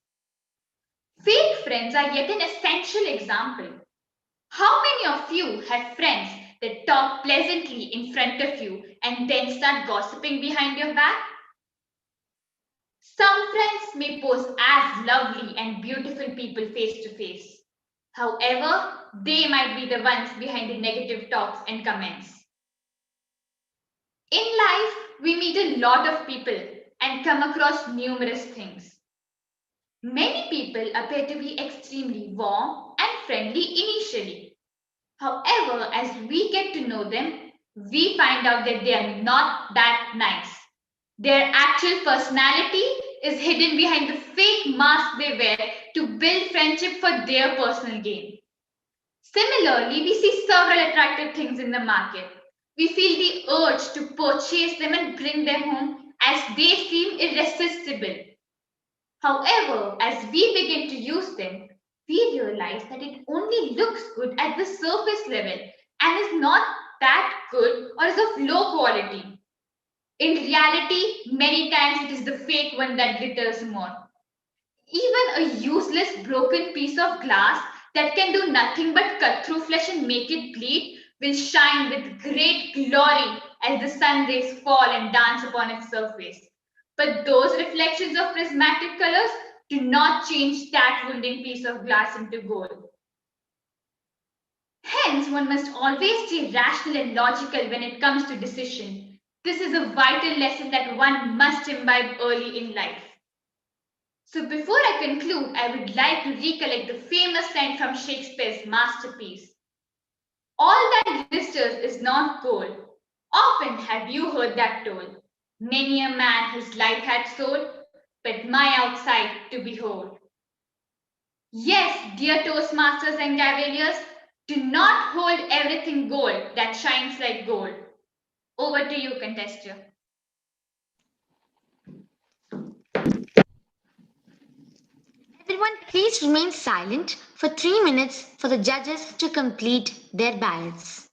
Fake friends are yet an essential example. How many of you have friends that talk pleasantly in front of you and then start gossiping behind your back? Some friends may pose as lovely and beautiful people face to face. However, they might be the ones behind the negative talks and comments. In life, we meet a lot of people and come across numerous things. Many people appear to be extremely warm and friendly initially. However, as we get to know them, we find out that they are not that nice. Their actual personality is hidden behind the fake mask they wear to build friendship for their personal gain. Similarly, we see several attractive things in the market. We feel the urge to purchase them and bring them home as they seem irresistible. However, as we begin to use them, we realize that it only looks good at the surface level and is not that good or is of low quality. In reality, many times it is the fake one that glitters more. Even a useless broken piece of glass that can do nothing but cut through flesh and make it bleed will shine with great glory as the sun rays fall and dance upon its surface. But those reflections of prismatic colors do not change that wounding piece of glass into gold. Hence, one must always stay rational and logical when it comes to decision. This is a vital lesson that one must imbibe early in life. So before I conclude, I would like to recollect the famous line from Shakespeare's masterpiece. All that glisters is not gold. Often have you heard that told. Many a man his life had sold, but my outside to behold. Yes, dear Toastmasters and Cavaliers, do not hold everything gold that shines like gold. Over to you, contestant. Everyone, please remain silent for 3 minutes for the judges to complete their ballots.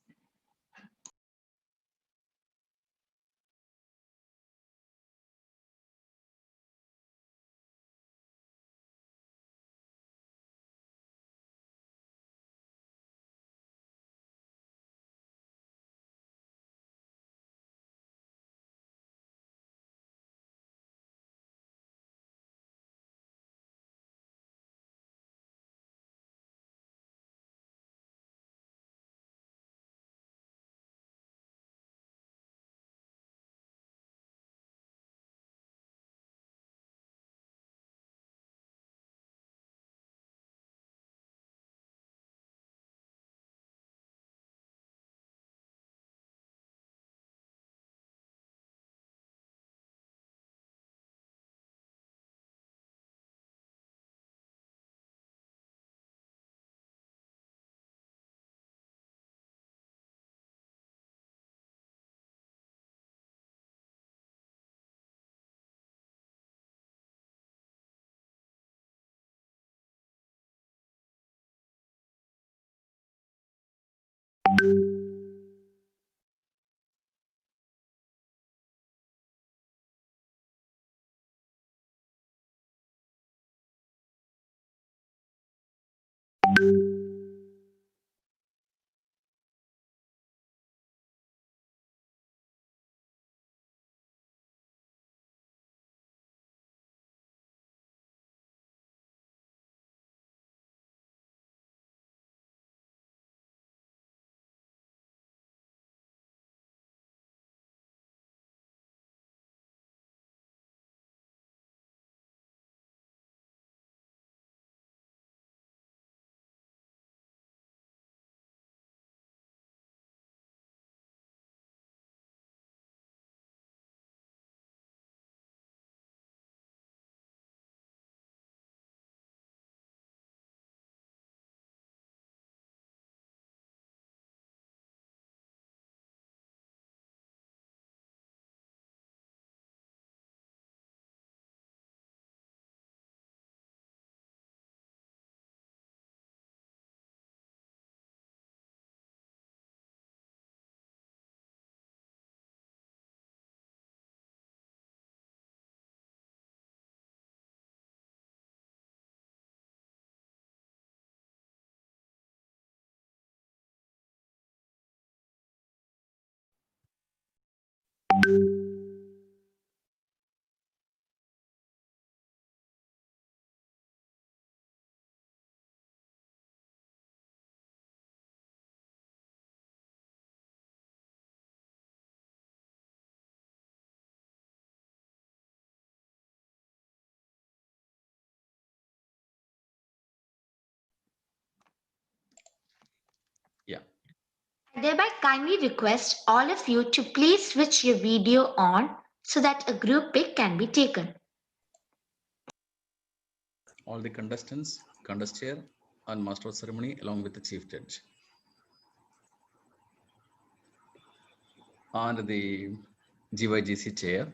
Yeah. I thereby kindly request all of you to please switch your video on so that a group pic can be taken. All the contestants, contest chair, and master of ceremony, along with the chief judge. And the GYGC chair.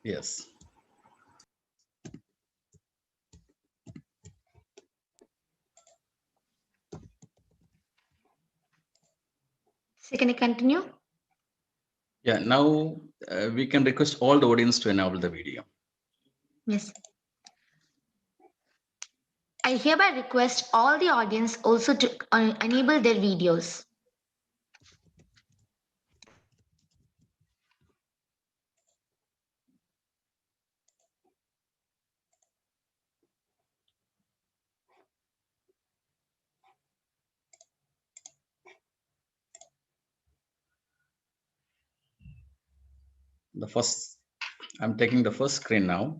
Yes. So can I continue? Yeah, now we can request all the audience to enable the video. Yes. I hereby request all the audience also to enable their videos. I'm taking the first screen now.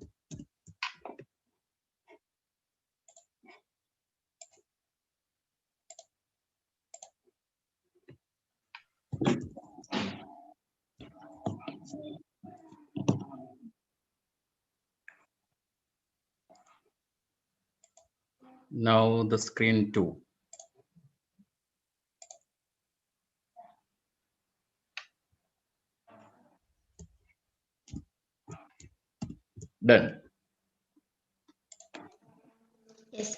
Now the screen 2. Done. Yes.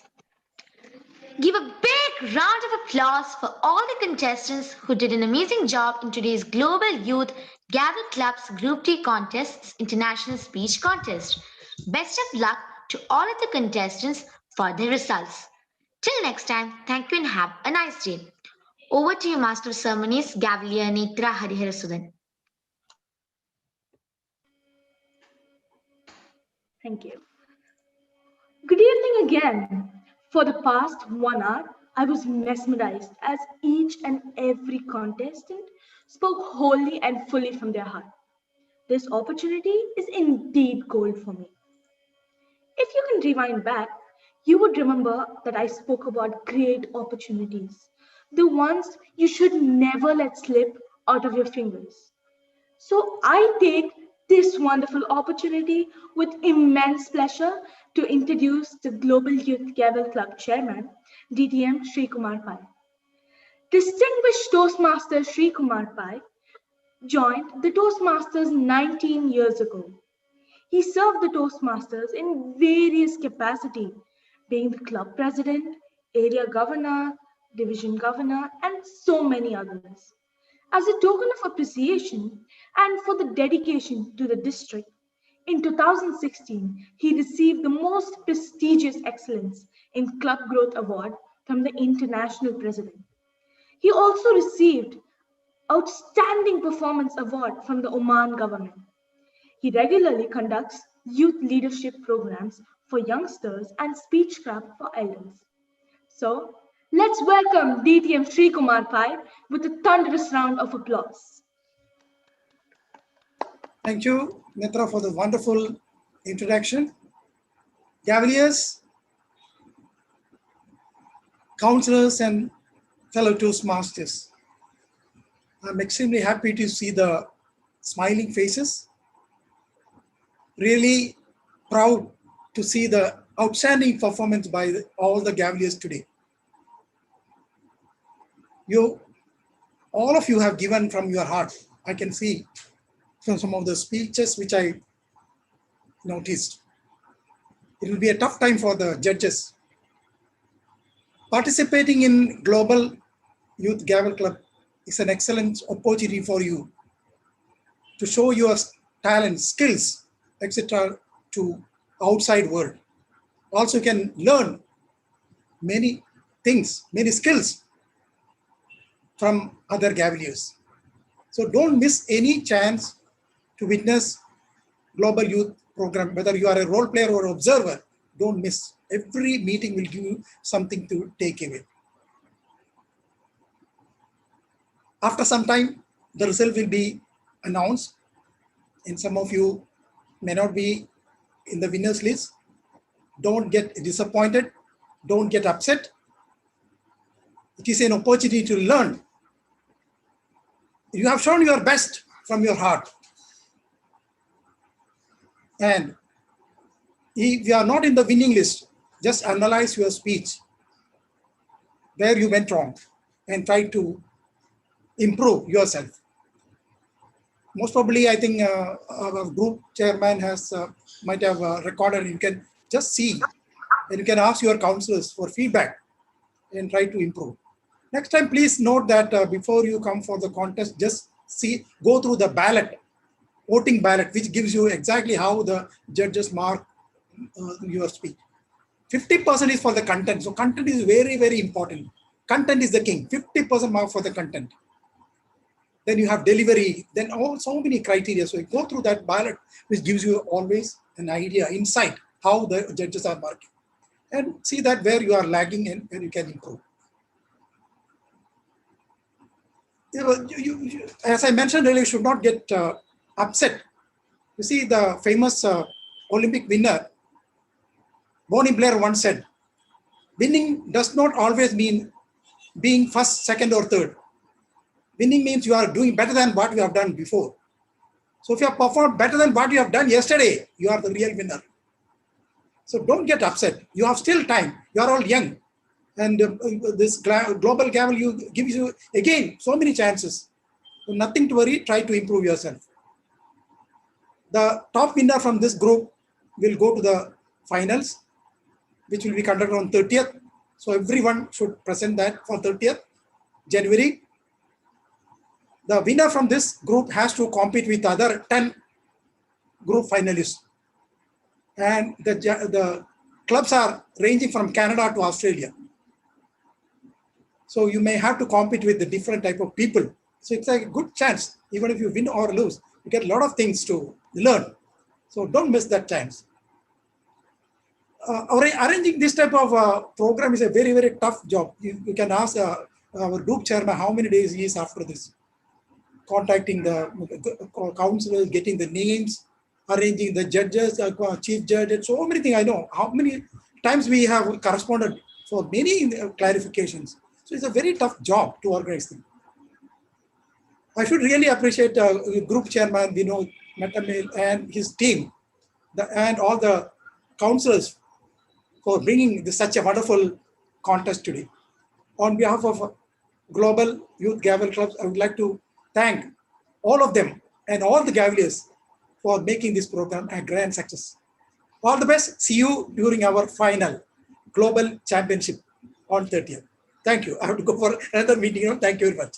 Give a big round of applause for all the contestants who did an amazing job in today's Global Youth Gavel Club's Group T Contests International Speech Contest. Best of luck to all of the contestants for their results. Till next time, thank you and have a nice day. Over to you, Master of Ceremonies, Gavalier Netra Hariharasudan. Thank you. Good evening again. For the past 1 hour, I was mesmerized as each and every contestant spoke wholly and fully from their heart. This opportunity is indeed gold for me. If you can rewind back, you would remember that I spoke about great opportunities, the ones you should never let slip out of your fingers. So I take this wonderful opportunity with immense pleasure to introduce the Global Youth Gavel Club Chairman, DTM Shri Kumar Pai. Distinguished Toastmaster Shri Kumar Pai joined the Toastmasters 19 years ago. He served the Toastmasters in various capacities, being the club president, area governor, division governor, and so many others. As a token of appreciation and for the dedication to the district, in 2016, he received the most prestigious Excellence in Club Growth Award from the International President. He also received Outstanding Performance Award from the Oman government. He regularly conducts youth leadership programs for youngsters and speechcraft for elders. So, let's welcome DTM Shri Kumar Pai with a thunderous round of applause. Thank you, Netra, for the wonderful introduction. Cavaliers, counselors, and fellow Toastmasters, I'm extremely happy to see the smiling faces. Really proud to see the outstanding performance by all the Cavaliers today. All of you have given from your heart. I can see from some of the speeches which I noticed. It will be a tough time for the judges. Participating in Global Youth Gavel Club is an excellent opportunity for you to show your talent, skills, etc. to outside world. Also, you can learn many things, many skills from other Cavaliers. So don't miss any chance to witness Global Youth Program, whether you are a role player or observer, don't miss. Every meeting will give you something to take away. After some time, the result will be announced, and some of you may not be in the winners list. Don't get disappointed. Don't get upset. It is an opportunity to learn. You have shown your best from your heart. And if you are not in the winning list, just analyze your speech, where you went wrong, and try to improve yourself. Most probably, I think our group chairman has might have recorded. You can just see, and you can ask your counselors for feedback and try to improve. Next time, please note that before you come for the contest, just go through the ballot, voting ballot, which gives you exactly how the judges mark your speech. 50% is for the content. So content is very, very important. Content is the king. 50% mark for the content. Then you have delivery. Then so many criteria. So you go through that ballot, which gives you always an idea, insight, how the judges are marking. And see that where you are lagging and where you can improve. As I mentioned earlier, you should not get upset. You see, the famous Olympic winner, Bonnie Blair, once said, winning does not always mean being first, second, or third. Winning means you are doing better than what you have done before. So if you have performed better than what you have done yesterday, you are the real winner. So don't get upset. You have still time. You are all young. And this global gavel gives you, again, so many chances. So nothing to worry. Try to improve yourself. The top winner from this group will go to the finals, which will be conducted on 30th. So everyone should present that for 30th January. The winner from this group has to compete with other 10 group finalists. And the clubs are ranging from Canada to Australia. So you may have to compete with the different type of people. So it's a good chance. Even if you win or lose, you get a lot of things to learn. So don't miss that chance. Arranging this type of program is a very, very tough job. You can ask our group chairman how many days he is after this. Contacting the counselors, getting the names, arranging the judges, chief judge, and so many things. I know how many times we have corresponded for many clarifications. So it's a very tough job to organize them. I should really appreciate group chairman VINOD, Mettammel, and his team, and all the counselors for bringing such a wonderful contest today. On behalf of Global Youth Gavel Clubs, I would like to thank all of them and all the Gaveliers for making this program a grand success. All the best. See you during our final Global Championship on 30th. Thank you. I have to go for another meeting. Thank you very much.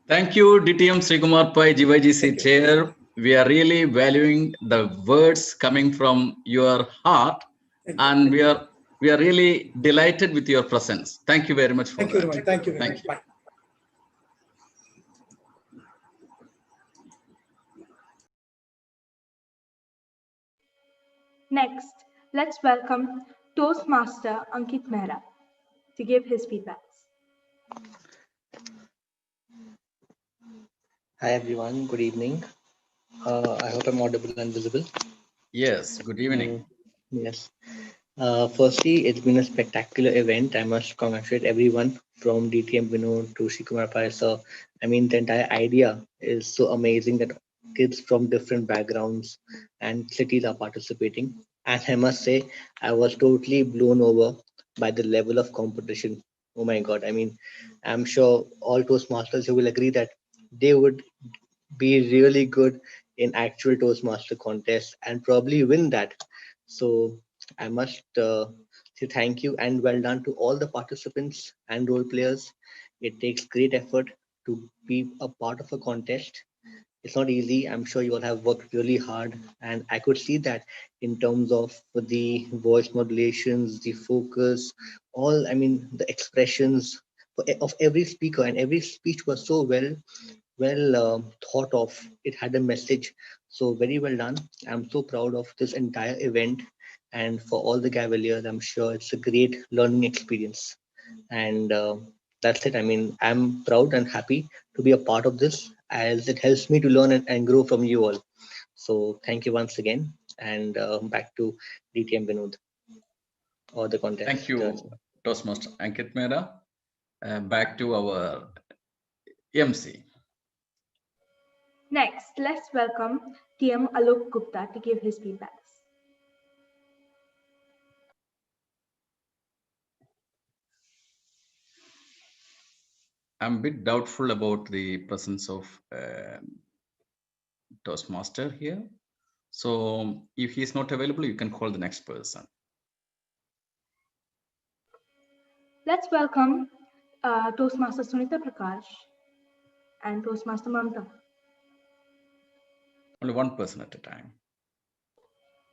Thank you, DTM Sri Kumar Pai, GYGC Chair. We are really valuing the words coming from your heart, and we are really delighted with your presence. Thank you very much for that. Thank you very much. Thank you very much. Bye. Next, let's welcome Toastmaster Ankit Mehra to give his feedbacks. Hi everyone, good evening. I hope I'm audible and visible. Yes, good evening. Yes. Firstly, it's been a spectacular event. I must congratulate everyone from DTM VINOD to Shri Kumar Pai. So, I mean, the entire idea is so amazing that kids from different backgrounds and cities are participating. And I must say, I was totally blown over by the level of competition. Oh my God. I mean, I'm sure all Toastmasters who will agree that they would be really good in actual Toastmaster contests and probably win that. So I must say thank you and well done to all the participants and role players. It takes great effort to be a part of a contest. It's not easy. I'm sure you all have worked really hard, and I could see that in terms of the voice modulations, the focus, all, I mean, the expressions of every speaker, and every speech was so well thought of. It had a message. So very well done. I'm so proud of this entire event, and for all the Gaveliers, I'm sure it's a great learning experience. And that's it. I mean, I'm proud and happy to be a part of this, as it helps me to learn and grow from you all. So thank you once again, and back to DTM VINOD or the contest. Thank you, Toastmaster Ankit Mehra. Back to our MC. Next, let's welcome TM Alok Gupta to give his feedbacks. I'm a bit doubtful about the presence of Toastmaster here. So if he's not available, you can call the next person. Let's welcome Toastmaster Sunita Prakash and Toastmaster Mamta. Only one person at a time.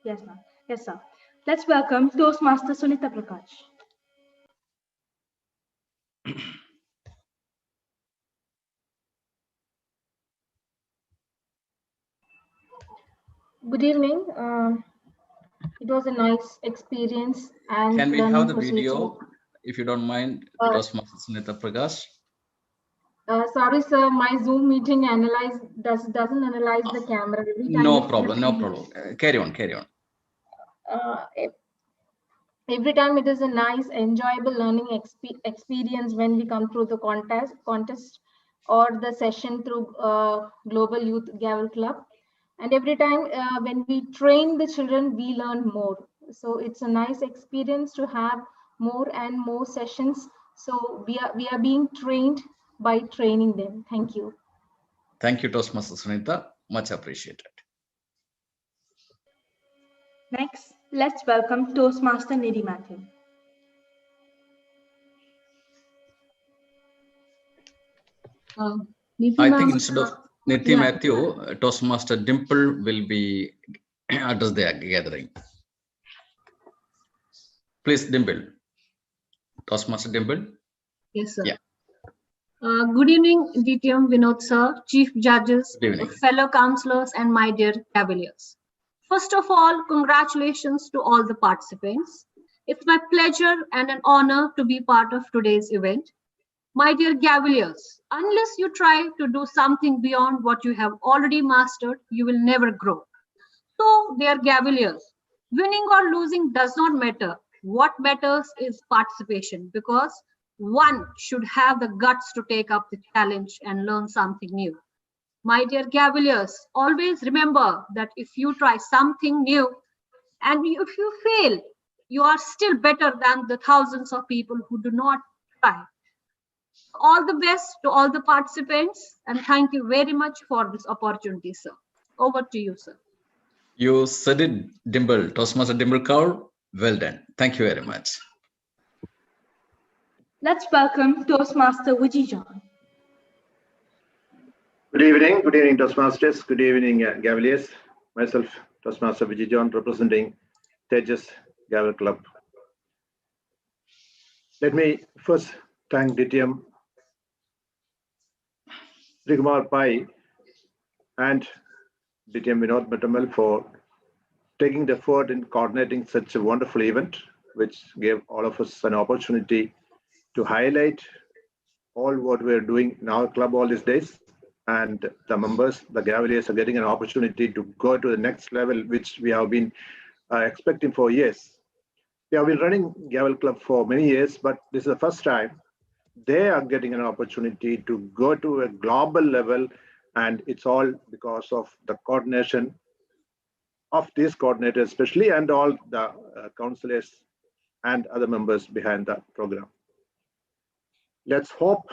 Yes, ma'am. Yes, sir. Let's welcome Toastmaster Sunita Prakash. Good evening. It was a nice experience and Can we have learning the for video, if you don't mind, Toastmaster Sunita Prakash? Sorry, sir, my Zoom meeting doesn't analyze the camera every time. No problem, no problem. Carry on, carry on. Every time it is a nice, enjoyable learning experience when we come through the contest or the session through Global Youth Gavel Club. And every time when we train the children, we learn more. So it's a nice experience to have more and more sessions. So we are being trained by training them. Thank you. Thank you, Toastmaster Sunita. Much appreciated. Next, let's welcome Toastmaster Nidhi Matthew. I think instead of Nidhi Matthew, Toastmaster Dimple will be address the gathering. Please, Dimple. Toastmaster Dimple. Yes, sir. Yeah. Good evening, DTM VINOD sir, chief judges, fellow councillors, and my dear Cavaliers. First of all, congratulations to all the participants. It's my pleasure and an honor to be part of today's event. My dear Cavaliers, unless you try to do something beyond what you have already mastered, you will never grow. So, dear Cavaliers, winning or losing does not matter. What matters is participation, because one should have the guts to take up the challenge and learn something new. My dear Cavaliers, always remember that if you try something new and if you fail, you are still better than the thousands of people who do not try. All the best to all the participants, and thank you very much for this opportunity, sir. Over to you, sir. You said it, Dimple. Toastmaster Dimple Kaur. Well done. Thank you very much. Let's welcome Toastmaster Vijay John. Good evening Toastmasters, good evening Cavaliers. Myself, Toastmaster Vijay John, representing Tejas Gavel Club. Let me first thank DTM Shri Kumar Pai and DTM VINOD Mettammel for taking the effort in coordinating such a wonderful event, which gave all of us an opportunity to highlight all what we're doing in our club all these days. And the members, the Cavaliers, are getting an opportunity to go to the next level, which we have been expecting for years. We have been running Gavel Club for many years, but this is the first time they are getting an opportunity to go to a global level, and it's all because of the coordination of these coordinators, especially, and all the councillors and other members behind the program. Let's hope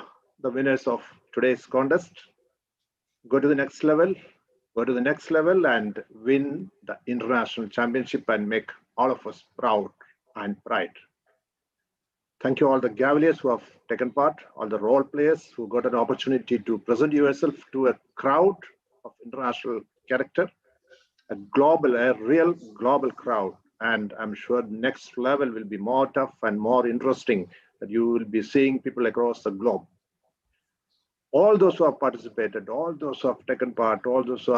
the winners of today's contest go to the next level, and win the international championship and make all of us proud and pride. Thank you all the Cavaliers who have taken part, all the role players who got an opportunity to present yourself to a crowd of international character, a real global crowd. And I'm sure next level will be more tough and more interesting, that you will be seeing people across the globe. All those who have participated, all those who have taken part, all those who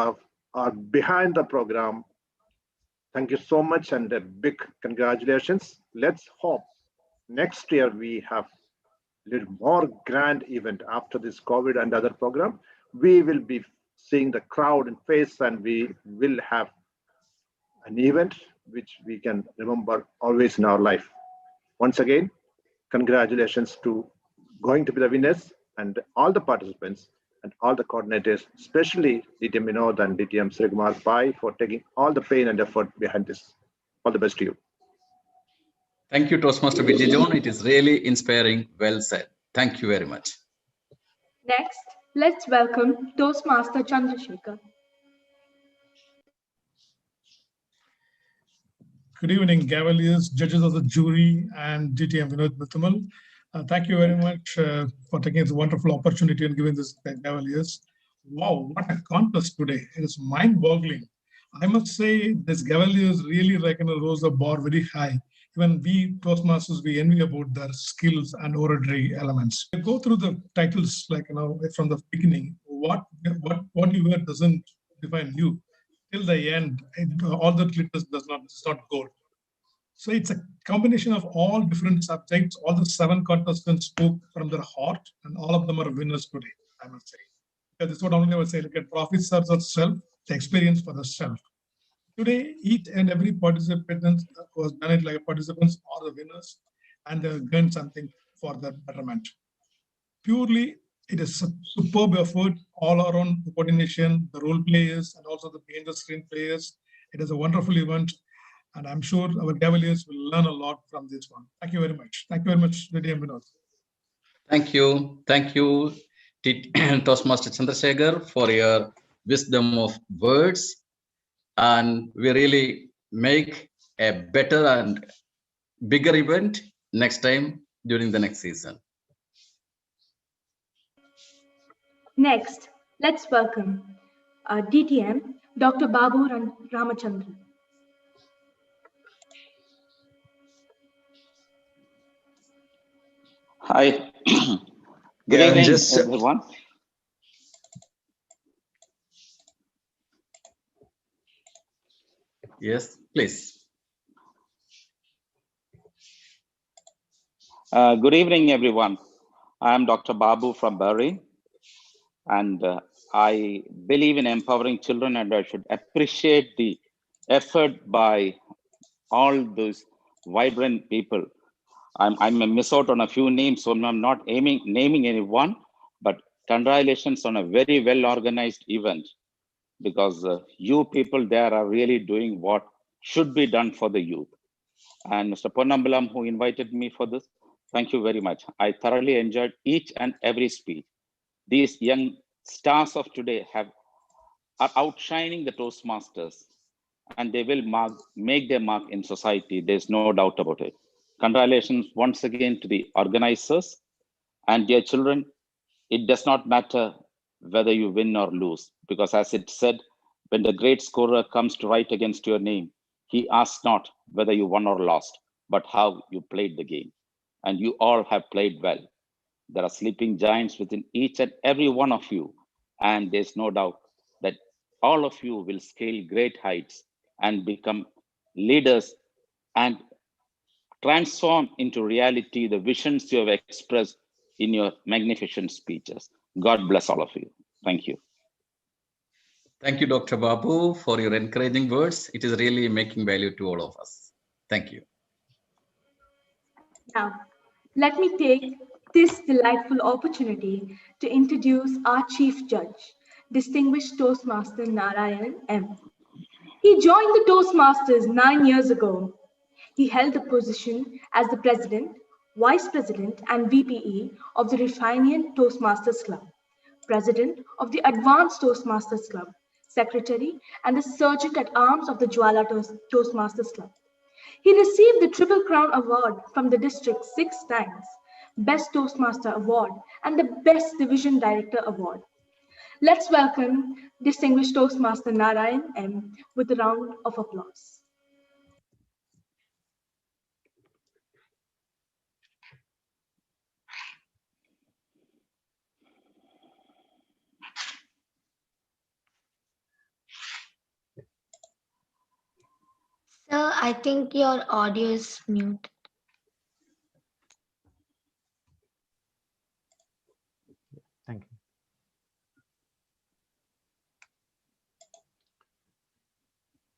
are behind the program, thank you so much and a big congratulations. Let's hope next year we have a little more grand event after this COVID and other program. We will be seeing the crowd in face, and we will have an event which we can remember always in our life. Once again, congratulations to going to be the winners and all the participants and all the coordinators, especially DTM VINOD and DTM Shri Kumar Pai, for taking all the pain and effort behind this. All the best to you. Thank you, Toastmaster Vijay John. It is really inspiring. Well said. Thank you very much. Next, let's welcome Toastmaster Chandrasekhar. Good evening, Cavaliers, judges of the jury, and DTM VINOD Mettammel. Thank you very much for taking this wonderful opportunity and giving this Cavaliers. Wow, what a contest today. It is mind-boggling. I must say this Cavaliers really rose the bar very high. Even we Toastmasters, we envy about their skills and oratory elements. I go through the titles from the beginning. What you wear doesn't define you. Till the end, all that glitters is not gold. So it's a combination of all different subjects. All the 7 contestants spoke from their heart, and all of them are winners today, I must say. Because this is what only I would say, profit serves the self, the experience for the self. Today, each and every participant who has done it participants are the winners, and they gain something for their betterment. Purely, it is a superb effort all around the coordination, the role players, and also the behind the screen players. It is a wonderful event. And I'm sure our Cavaliers will learn a lot from this one. Thank you very much. Thank you very much, DTM Vinod. Thank you. Thank you, Toastmaster Chandrasekhar, for your wisdom of words. And we really make a better and bigger event next time during the next season. Next, let's welcome DTM, Dr. Babu Ramachandran. Hi. Good evening, everyone. Yes, please. Good evening, everyone. I am Dr. Babu from Bahrain, and I believe in empowering children, and I should appreciate the effort by all those vibrant people. I may miss out on a few names, so I'm not naming anyone, but congratulations on a very well-organized event, because you people there are really doing what should be done for the youth. And Mr. Ponnambalam, who invited me for this, thank you very much. I thoroughly enjoyed each and every speech. These young stars of today are outshining the Toastmasters, and they will make their mark in society. There's no doubt about it. Congratulations once again to the organizers. And dear children, it does not matter whether you win or lose, because as it said, when the great scorer comes to write against your name, he asks not whether you won or lost, but how you played the game. And you all have played well. There are sleeping giants within each and every one of you. And there's no doubt that all of you will scale great heights and become leaders and transform into reality the visions you have expressed in your magnificent speeches. God bless all of you. Thank you. Thank you, Dr. Babu, for your encouraging words. It is really making value to all of us. Thank you. Now, let me take this delightful opportunity to introduce our Chief Judge, distinguished Toastmaster Narayan M. He joined the Toastmasters 9 years ago. He held the position as the President, Vice President, and VPE of the Refinient Toastmasters Club, President of the Advanced Toastmasters Club, Secretary, and the Sergeant at Arms of the Jwala Toastmasters Club. He received the Triple Crown Award from the district 6 times, Best Toastmaster Award, and the Best Division Director Award. Let's welcome distinguished Toastmaster Narayan M. with a round of applause. Sir, I think your audio is muted. Thank you.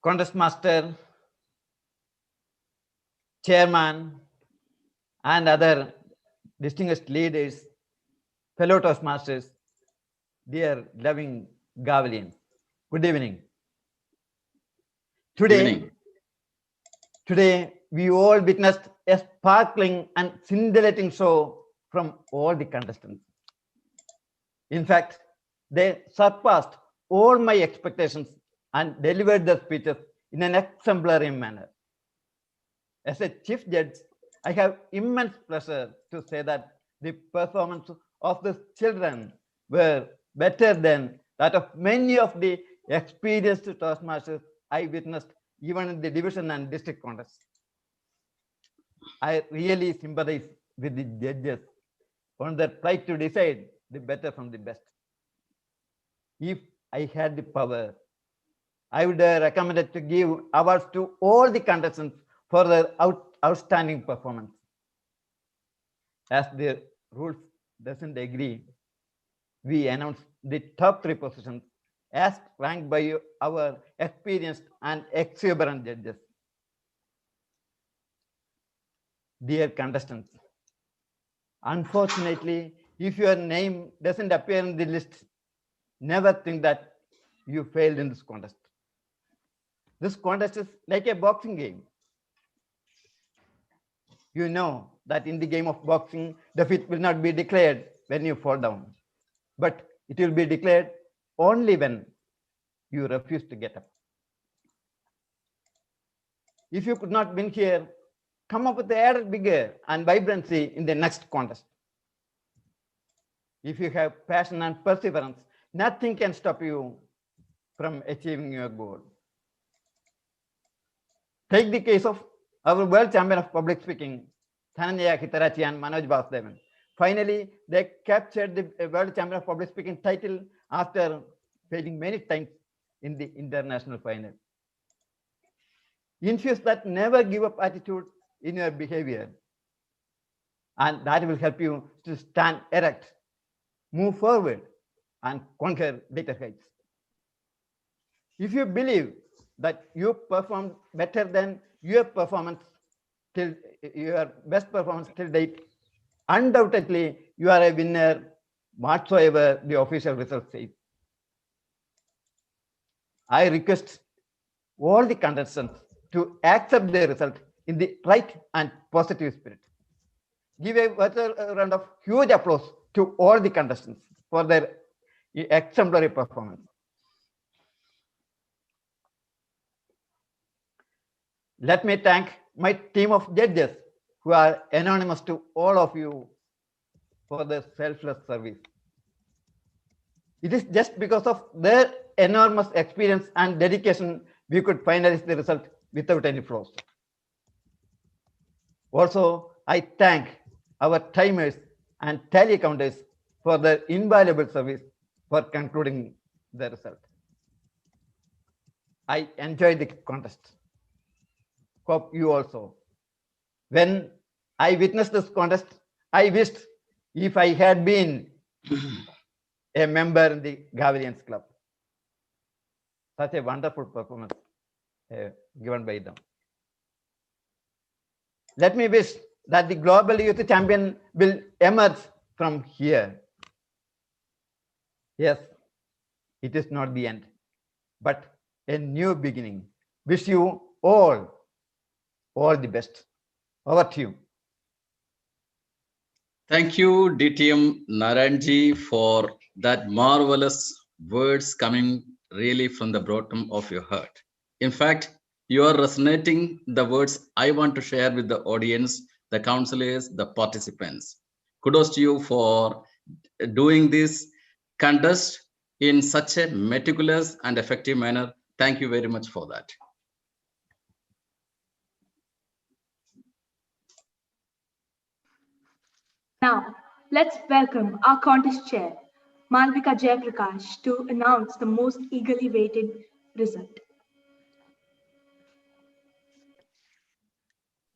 Contest Master, Chairman, and other distinguished leaders, fellow Toastmasters, dear loving Gavalians, good evening. Today, we all witnessed a sparkling and scintillating show from all the contestants. In fact, they surpassed all my expectations and delivered their speeches in an exemplary manner. As a chief judge, I have immense pleasure to say that the performance of the children were better than that of many of the experienced Toastmasters I witnessed even in the division and district contests. I really sympathize with the judges on their try to decide the better from the best. If I had the power, I would recommend it to give awards to all the contestants for their outstanding performance. As the rules doesn't agree, we announce the top 3 positions as ranked by our experienced and exuberant judges. Dear contestants, unfortunately, if your name doesn't appear in the list, never think that you failed in this contest. This contest is like a boxing game. You know that in the game of boxing, defeat will not be declared when you fall down, but it will be declared only when you refuse to get up. If you could not win here, come up with the added vigor and vibrancy in the next contest. If you have passion and perseverance, nothing can stop you from achieving your goal. Take the case of our world champion of public speaking, Dhananjaya Hitarachi and Manoj Vasudevan. Finally, they captured the world champion of public speaking title after failing many times in the international final. Infuse that never give up attitude in your behavior, and that will help you to stand erect, move forward, and conquer greater heights. If you believe that you performed better than your performance till your best performance till date, undoubtedly you are a winner whatsoever the official results say. I request all the contestants to accept the result in the right and positive spirit. Give a virtual round of huge applause to all the contestants for their exemplary performance. Let me thank my team of judges who are anonymous to all of you for their selfless service. It is just because of their enormous experience and dedication we could finalize the result without any flaws. Also, I thank our timers and tally counters for their invaluable service for concluding the result. I enjoyed the contest. Hope you also. When I witnessed this contest, I wished if I had been a member in the Gavilians Club. Such a wonderful performance given by them. Let me wish that the global youth champion will emerge from here. Yes, it is not the end, but a new beginning. Wish you all the best. Over to you. Thank you, DTM Naranji, for that marvelous words coming really from the bottom of your heart. In fact, you are resonating the words I want to share with the audience, the counselors, the participants. Kudos to you for doing this contest in such a meticulous and effective manner. Thank you very much for that. Now, let's welcome our contest chair, Malvika Jayaprakash, to announce the most eagerly waited result.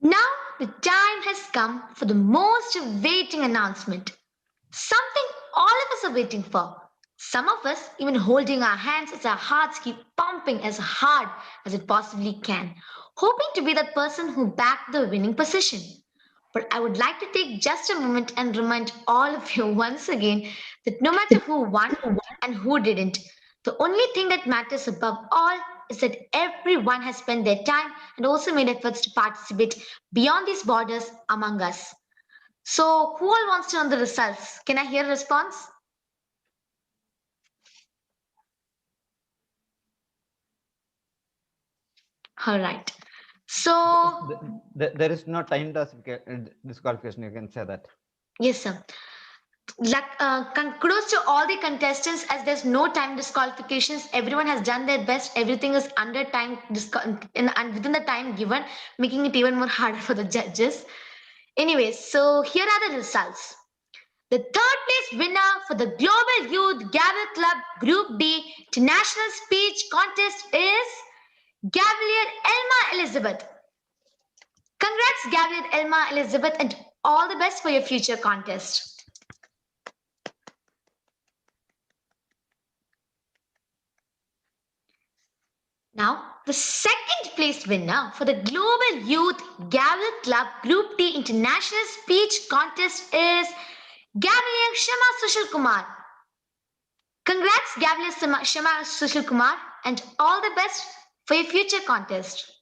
Now the time has come for the most awaiting announcement. Something all of us are waiting for. Some of us even holding our hands as our hearts keep pumping as hard as it possibly can, hoping to be that person who backed the winning position. But I would like to take just a moment and remind all of you once again that no matter who won and who didn't, the only thing that matters above all is that everyone has spent their time and also made efforts to participate beyond these borders among us. So, who all wants to know the results? Can I hear a response? All right. So, there is no time disqualification. You can say that. Yes, sir. kudos to all the contestants as there's no time disqualifications. Everyone has done their best. Everything is under time and within the time given, making it even more harder for the judges. Anyways, so here are the results. The third place winner for the Global Youth Gavel Club Group D International Speech Contest is Gavalier Elma Elizabeth. Congrats, Gavalier Elma Elizabeth, and all the best for your future contest. Now, the second place winner for the Global Youth Gavel Club Group D International Speech Contest is Gavalier Shama Sushil Kumar. Congrats, Gavalier Shama Sushil Kumar, and all the best for your future contest.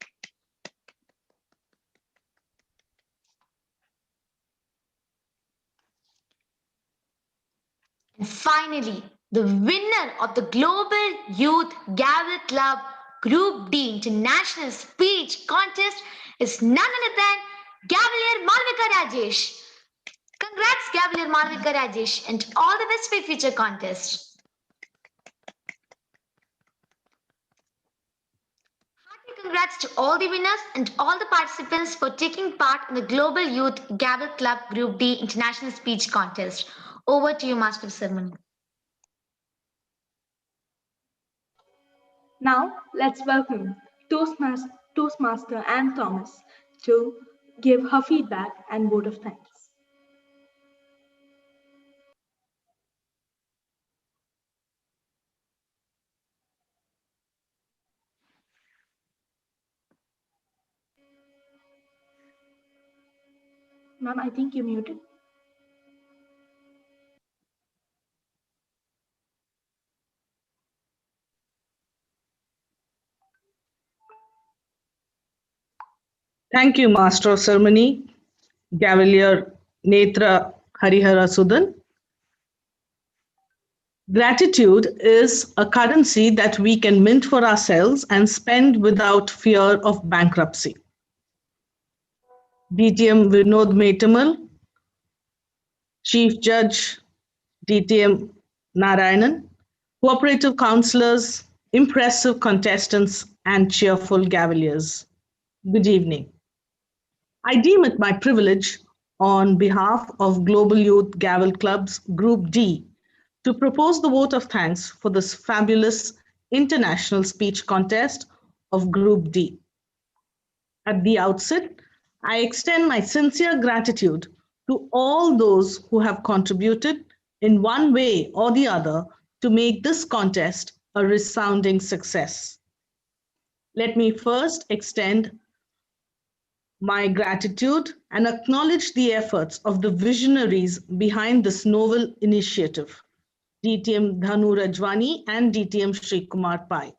And finally, the winner of the Global Youth Gavel Club Group D International Speech Contest is none other than Gavalier Malvika Rajesh. Congrats, Gavalier Malvika Rajesh, and all the best for your future contest. Hearty congrats to all the winners and all the participants for taking part in the Global Youth Gavel Club Group D International Speech Contest. Over to you, Master of Ceremony. Now, let's welcome Toastmaster Anne Thomas to give her feedback and vote of thanks. Ma'am, I think you're muted. Thank you, Master of Ceremony, Gavalier Netra Harihara Sudan. Gratitude is a currency that we can mint for ourselves and spend without fear of bankruptcy. DTM VINOD Mettammel, Chief Judge DTM Narayanan, cooperative counselors, impressive contestants, and cheerful Gavaliers. Good evening. I deem it my privilege on behalf of Global Youth Gavel Club's Group D to propose the vote of thanks for this fabulous international speech contest of Group D. At the outset, I extend my sincere gratitude to all those who have contributed in one way or the other to make this contest a resounding success. Let me first extend my gratitude and acknowledge the efforts of the visionaries behind this novel initiative, DTM Dhanu Rajwani and DTM Shri Kumar Pai.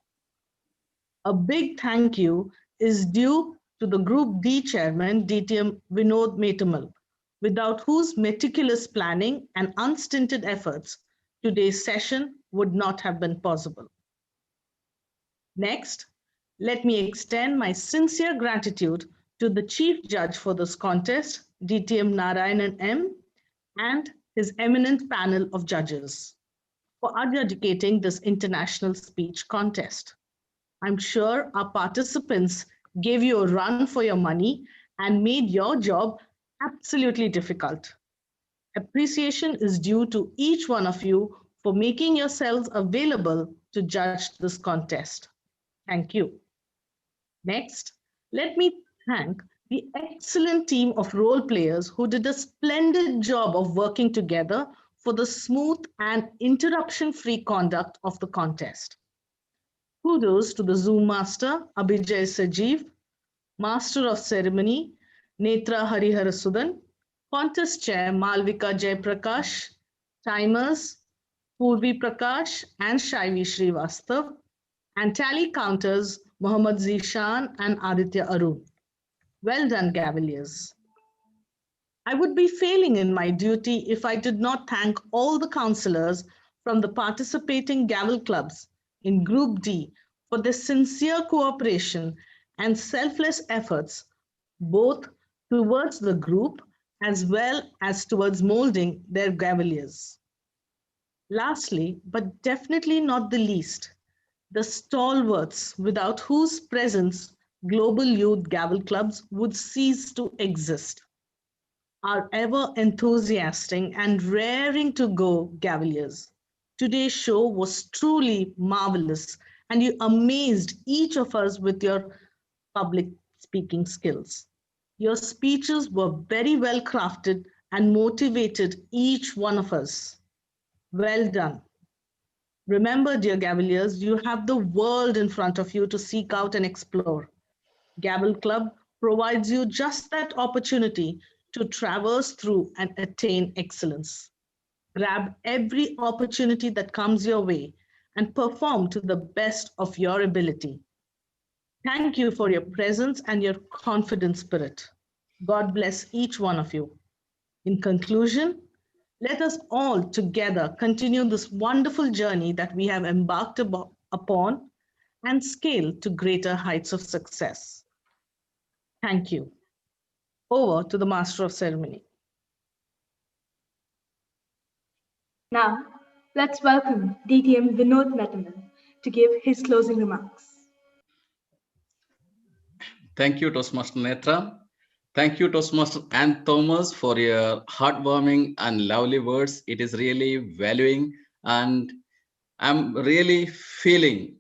A big thank you is due to the Group D chairman, DTM VINOD Mettammel, without whose meticulous planning and unstinted efforts, today's session would not have been possible. Next, let me extend my sincere gratitude to the Chief Judge for this contest, DTM Narayanan M, and his eminent panel of judges for adjudicating this international speech contest. I'm sure our participants gave you a run for your money and made your job absolutely difficult. Appreciation is due to each one of you for making yourselves available to judge this contest. Thank you. Next, let me thank the excellent team of role players who did a splendid job of working together for the smooth and interruption-free conduct of the contest. Kudos to the Zoom Master, Abhijay Sajeev, Master of Ceremony, Netra Harihara Sudan, Contest Chair, Malvika Jaiprakash, Timers, Purvi Prakash and Shaivi Srivastav, and Tally Counters, Mohammad Zishan and Aditya Arun. Well done, Gavaliers. I would be failing in my duty if I did not thank all the counselors from the participating Gavel clubs in Group D for their sincere cooperation and selfless efforts, both towards the group as well as towards molding their Gavaliers. Lastly, but definitely not the least, the stalwarts without whose presence global youth gavel clubs would cease to exist. Our ever enthusiastic and raring to go Gavaliers. Today's show was truly marvelous, and you amazed each of us with your public speaking skills. Your speeches were very well crafted and motivated each one of us. Well done. Remember, dear Gavaliers, you have the world in front of you to seek out and explore. Gavel Club provides you just that opportunity to traverse through and attain excellence. Grab every opportunity that comes your way and perform to the best of your ability. Thank you for your presence and your confident spirit. God bless each one of you. In conclusion, let us all together continue this wonderful journey that we have embarked upon and scale to greater heights of success. Thank you. Over to the Master of Ceremony. Now, let's welcome DTM VINOD Mettammel to give his closing remarks. Thank you, Toastmaster Netra. Thank you, Toastmaster and Thomas, for your heartwarming and lovely words. It is really valuing, and I'm really feeling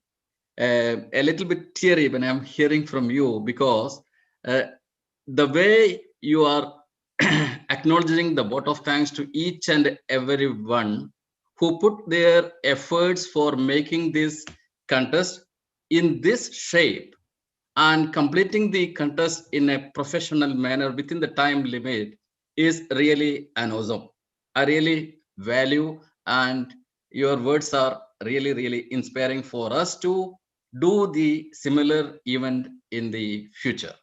a little bit teary when I'm hearing from you, because the way you are acknowledging the vote of thanks to each and every one who put their efforts for making this contest in this shape and completing the contest in a professional manner within the time limit is really an awesome. I really value, and your words are really, really inspiring for us to do the similar event in the future.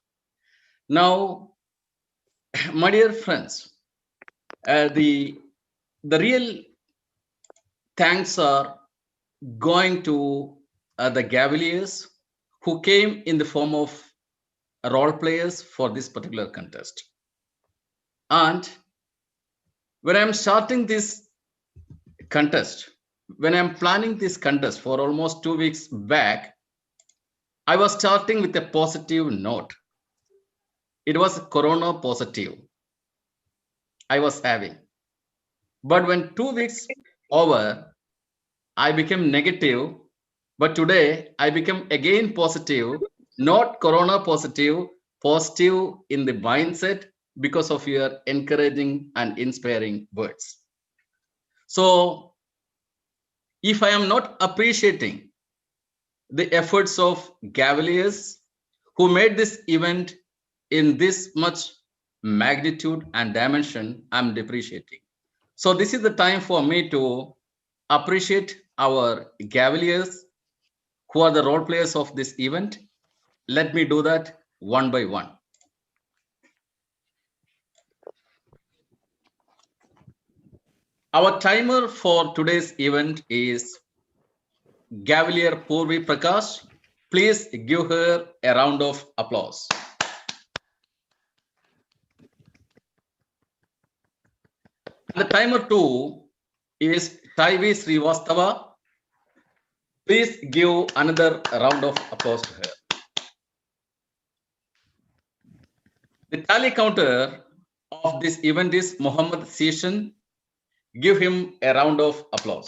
Now, my dear friends, the real thanks are going to the Gavaliers who came in the form of role players for this particular contest. And when I'm starting this contest, when I'm planning this contest for almost 2 weeks back, I was starting with a positive note. It was corona positive I was having. But when 2 weeks over, I became negative. But today I became again positive, not corona positive, positive in the mindset because of your encouraging and inspiring words. So if I am not appreciating the efforts of Gavaliers who made this event in this much magnitude and dimension, I'm depreciating. So this is the time for me to appreciate our Gavaliers who are the role players of this event. Let me do that one by one. Our timer for today's event is Gavalier Purvi Prakash. Please give her a round of applause. And the timer 2 is Taivi Srivastava. Please give another round of applause to her. The tally counter of this event is Mohammad Seshan. Give him a round of applause.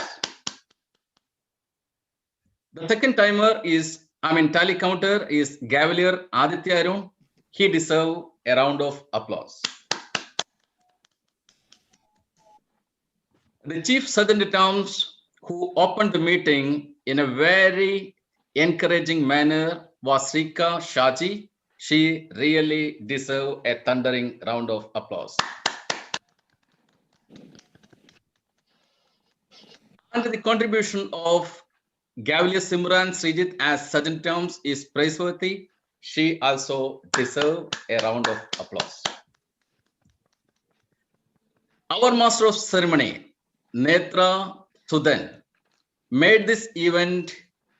The second timer is, tally counter is Gavalier Aditya Arun. He deserves a round of applause. The Chief Sergeant at Arms who opened the meeting in a very encouraging manner was Srika Shaji. She really deserves a thundering round of applause. And the contribution of Gavalier Simran Srijit as Sergeant at Arms is praiseworthy. She also deserves a round of applause. Our Master of Ceremony, Netra Sudan, made this event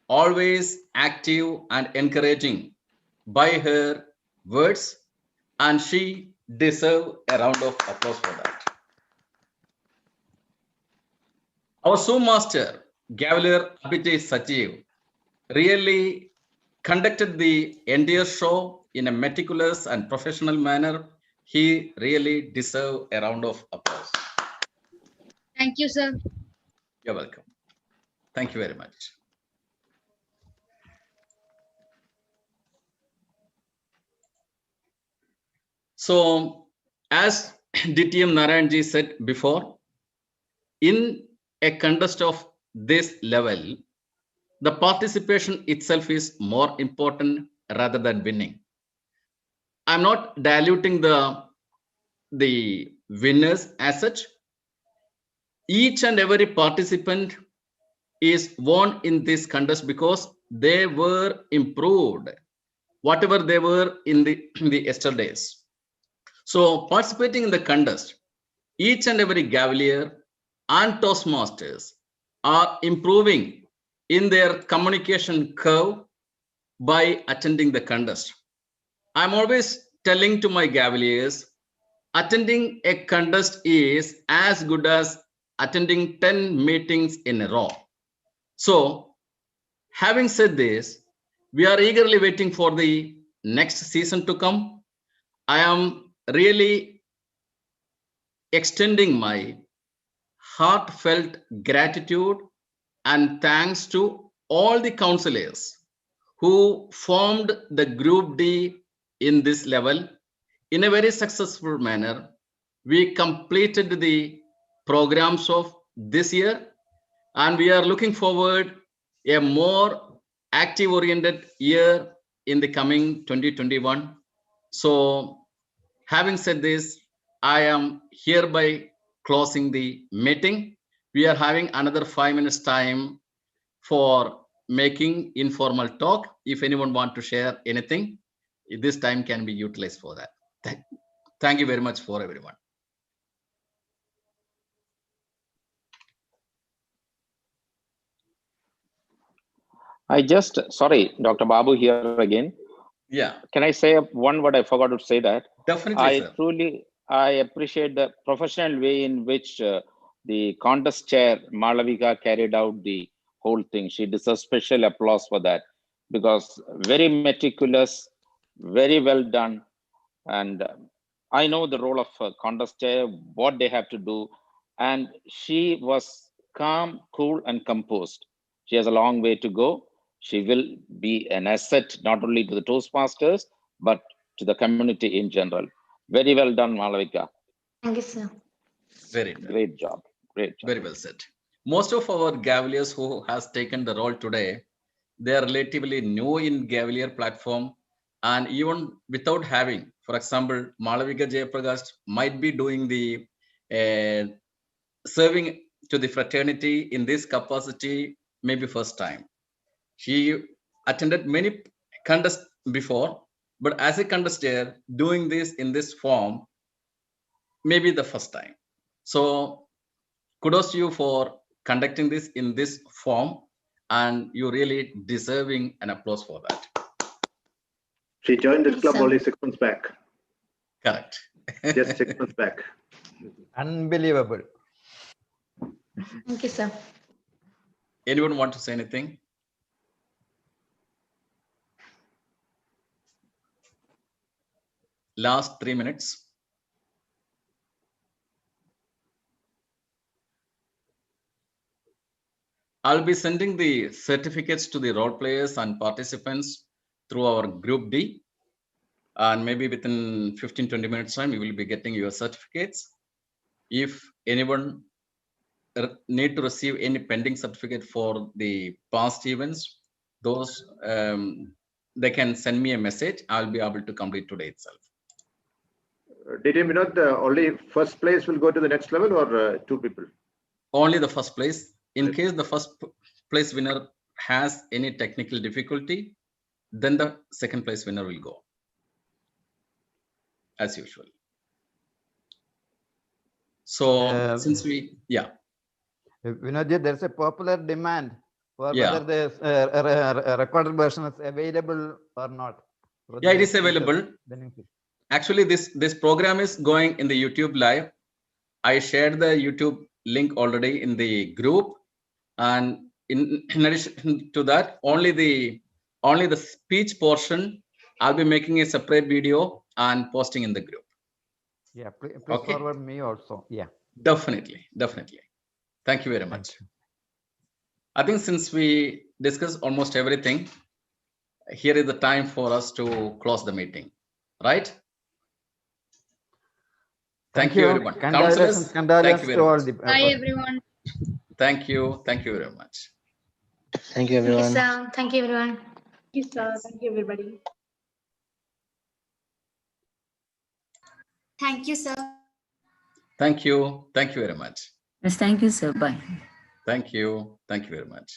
always active and encouraging by her words, and she deserve a round of applause for that. Our show master, Gavalier Abhijay Sajeev, really conducted the entire show in a meticulous and professional manner. He really deserves a round of applause. Thank you, sir. You're welcome. Thank you very much. So, as DTM Narayanji said before, in a contest of this level, the participation itself is more important rather than winning. I'm not diluting the winners as such. Each and every participant is won in this contest because they were improved, whatever they were in the yesterdays. So participating in the contest, each and every Gavalier and Toastmasters are improving in their communication curve by attending the contest. I'm always telling to my Gavaliers, attending a contest is as good as attending 10 meetings in a row. So, having said this, we are eagerly waiting for the next season to come. I am really extending my heartfelt gratitude and thanks to all the counselors who formed the Group D in this level in a very successful manner. We completed the programs of this year and we are looking forward a more active oriented year in the coming 2021. So having said this, I am hereby closing the meeting. We are having another 5 minutes time for making informal talk. If anyone want to share anything, this time can be utilized for that. Thank you very much for everyone. Sorry, Dr. Babu here again. Yeah. Can I say one word? I forgot to say that. Definitely, sir. I appreciate the professional way in which the contest chair, Malavika, carried out the whole thing. She deserves special applause for that because very meticulous, very well done. And I know the role of contest chair, what they have to do. And she was calm, cool, and composed. She has a long way to go. She will be an asset not only to the Toastmasters, but to the community in general. Very well done, Malavika. Thank you, sir. Great job. Great job. Very well said. Most of our Gavaliers who has taken the role today, they are relatively new in Gavalier platform. And even without having, for example, Malavika Jayaprakash might be doing the serving to the fraternity in this capacity, maybe first time. She attended many contests before, but as a contester, doing this in this form, maybe the first time. So kudos to you for conducting this in this form, and you're really deserving an applause for that. She joined this club only 6 months back. Correct. Just 6 months back. Unbelievable. Thank you, sir. Anyone want to say anything? Last 3 minutes. I'll be sending the certificates to the role players and participants through our Group D. And maybe within 15-20 minutes time, you will be getting your certificates. If anyone need to receive any pending certificate for the past events, those they can send me a message. I'll be able to complete today itself. DTM Vinod, only first place will go to the next level, or two people? Only the first place. In case the first place winner has any technical difficulty, then the second place winner will go, as usual. So since we, Vinod, there's a popular demand for Yeah. whether the recorded version is available or not. Yeah, it is available. actually this program is going in the YouTube live. I shared the YouTube link already in the group, and in addition to that, only the speech portion, I'll be making a separate video and posting in the group. Yeah, please Okay. forward me also. Yeah. Definitely. Thank you very much. I think since we discussed almost everything, here is the time for us to close the meeting, right? Thank you, everyone. Congratulations, Thank you very to all much. the. Bye, everyone. Thank you very much. Thank you, everyone. Thank you, sir. Thank you, everyone. Thank you, sir. Thank you, everybody. Thank you, sir. Thank you very much. Yes, thank you, sir. Bye. Thank you very much.